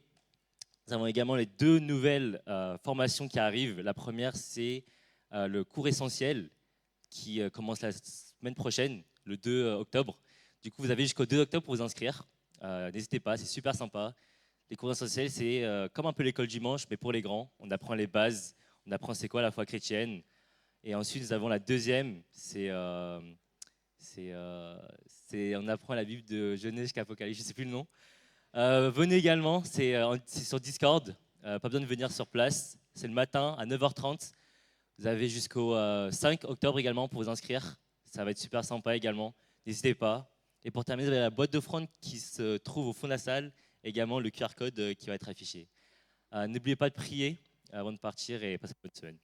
nous avons également les 2 nouvelles formations qui arrivent. La première, c'est le cours essentiel qui commence la semaine prochaine, le 2 octobre. Du coup, vous avez jusqu'au 2 octobre pour vous inscrire. N'hésitez pas, c'est super sympa. Les cours essentiels, c'est comme un peu l'école dimanche, mais pour les grands. On apprend les bases, on apprend c'est quoi la foi chrétienne. Et ensuite, nous avons la deuxième, on apprend la Bible de Genèse jusqu'à Apocalypse, je ne sais plus le nom. Venez également, c'est sur Discord, pas besoin de venir sur place. C'est le matin à 9h30. Vous avez jusqu'au 5 octobre également pour vous inscrire. Ça va être super sympa également, n'hésitez pas. Et pour terminer, vous avez la boîte d'offrande qui se trouve au fond de la salle. Également le QR code qui va être affiché. N'oubliez pas de prier avant de partir et passez une bonne semaine.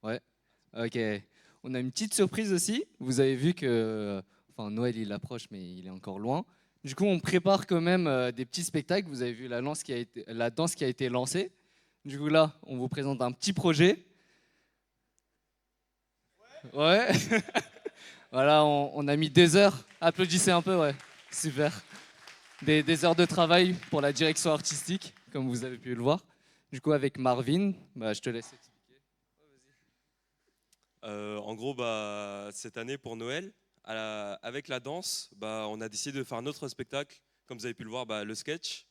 Ouais, ok. On a une petite surprise aussi. Vous avez vu que Noël il approche, mais il est encore loin. Du coup, on prépare quand même des petits spectacles. Vous avez vu la danse qui a été lancée. Du coup, là, on vous présente un petit projet. Ouais. Voilà, on a mis des heures. Applaudissez un peu, ouais. Super. Des heures de travail pour la direction artistique, comme vous avez pu le voir. Du coup, avec Marvin, je te laisse expliquer. En gros, cette année pour Noël, avec la danse, on a décidé de faire un autre spectacle, comme vous avez pu le voir, le sketch.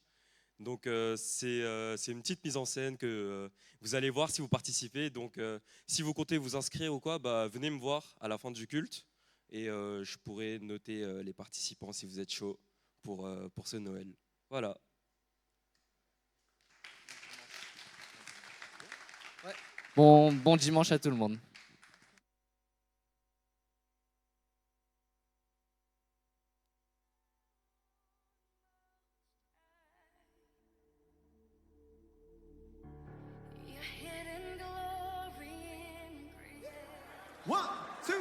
Donc c'est une petite mise en scène que vous allez voir si vous participez. Donc si vous comptez vous inscrire ou quoi, venez me voir à la fin du culte et je pourrai noter les participants si vous êtes chaud pour ce Noël. Voilà. Bon dimanche à tout le monde. One, two.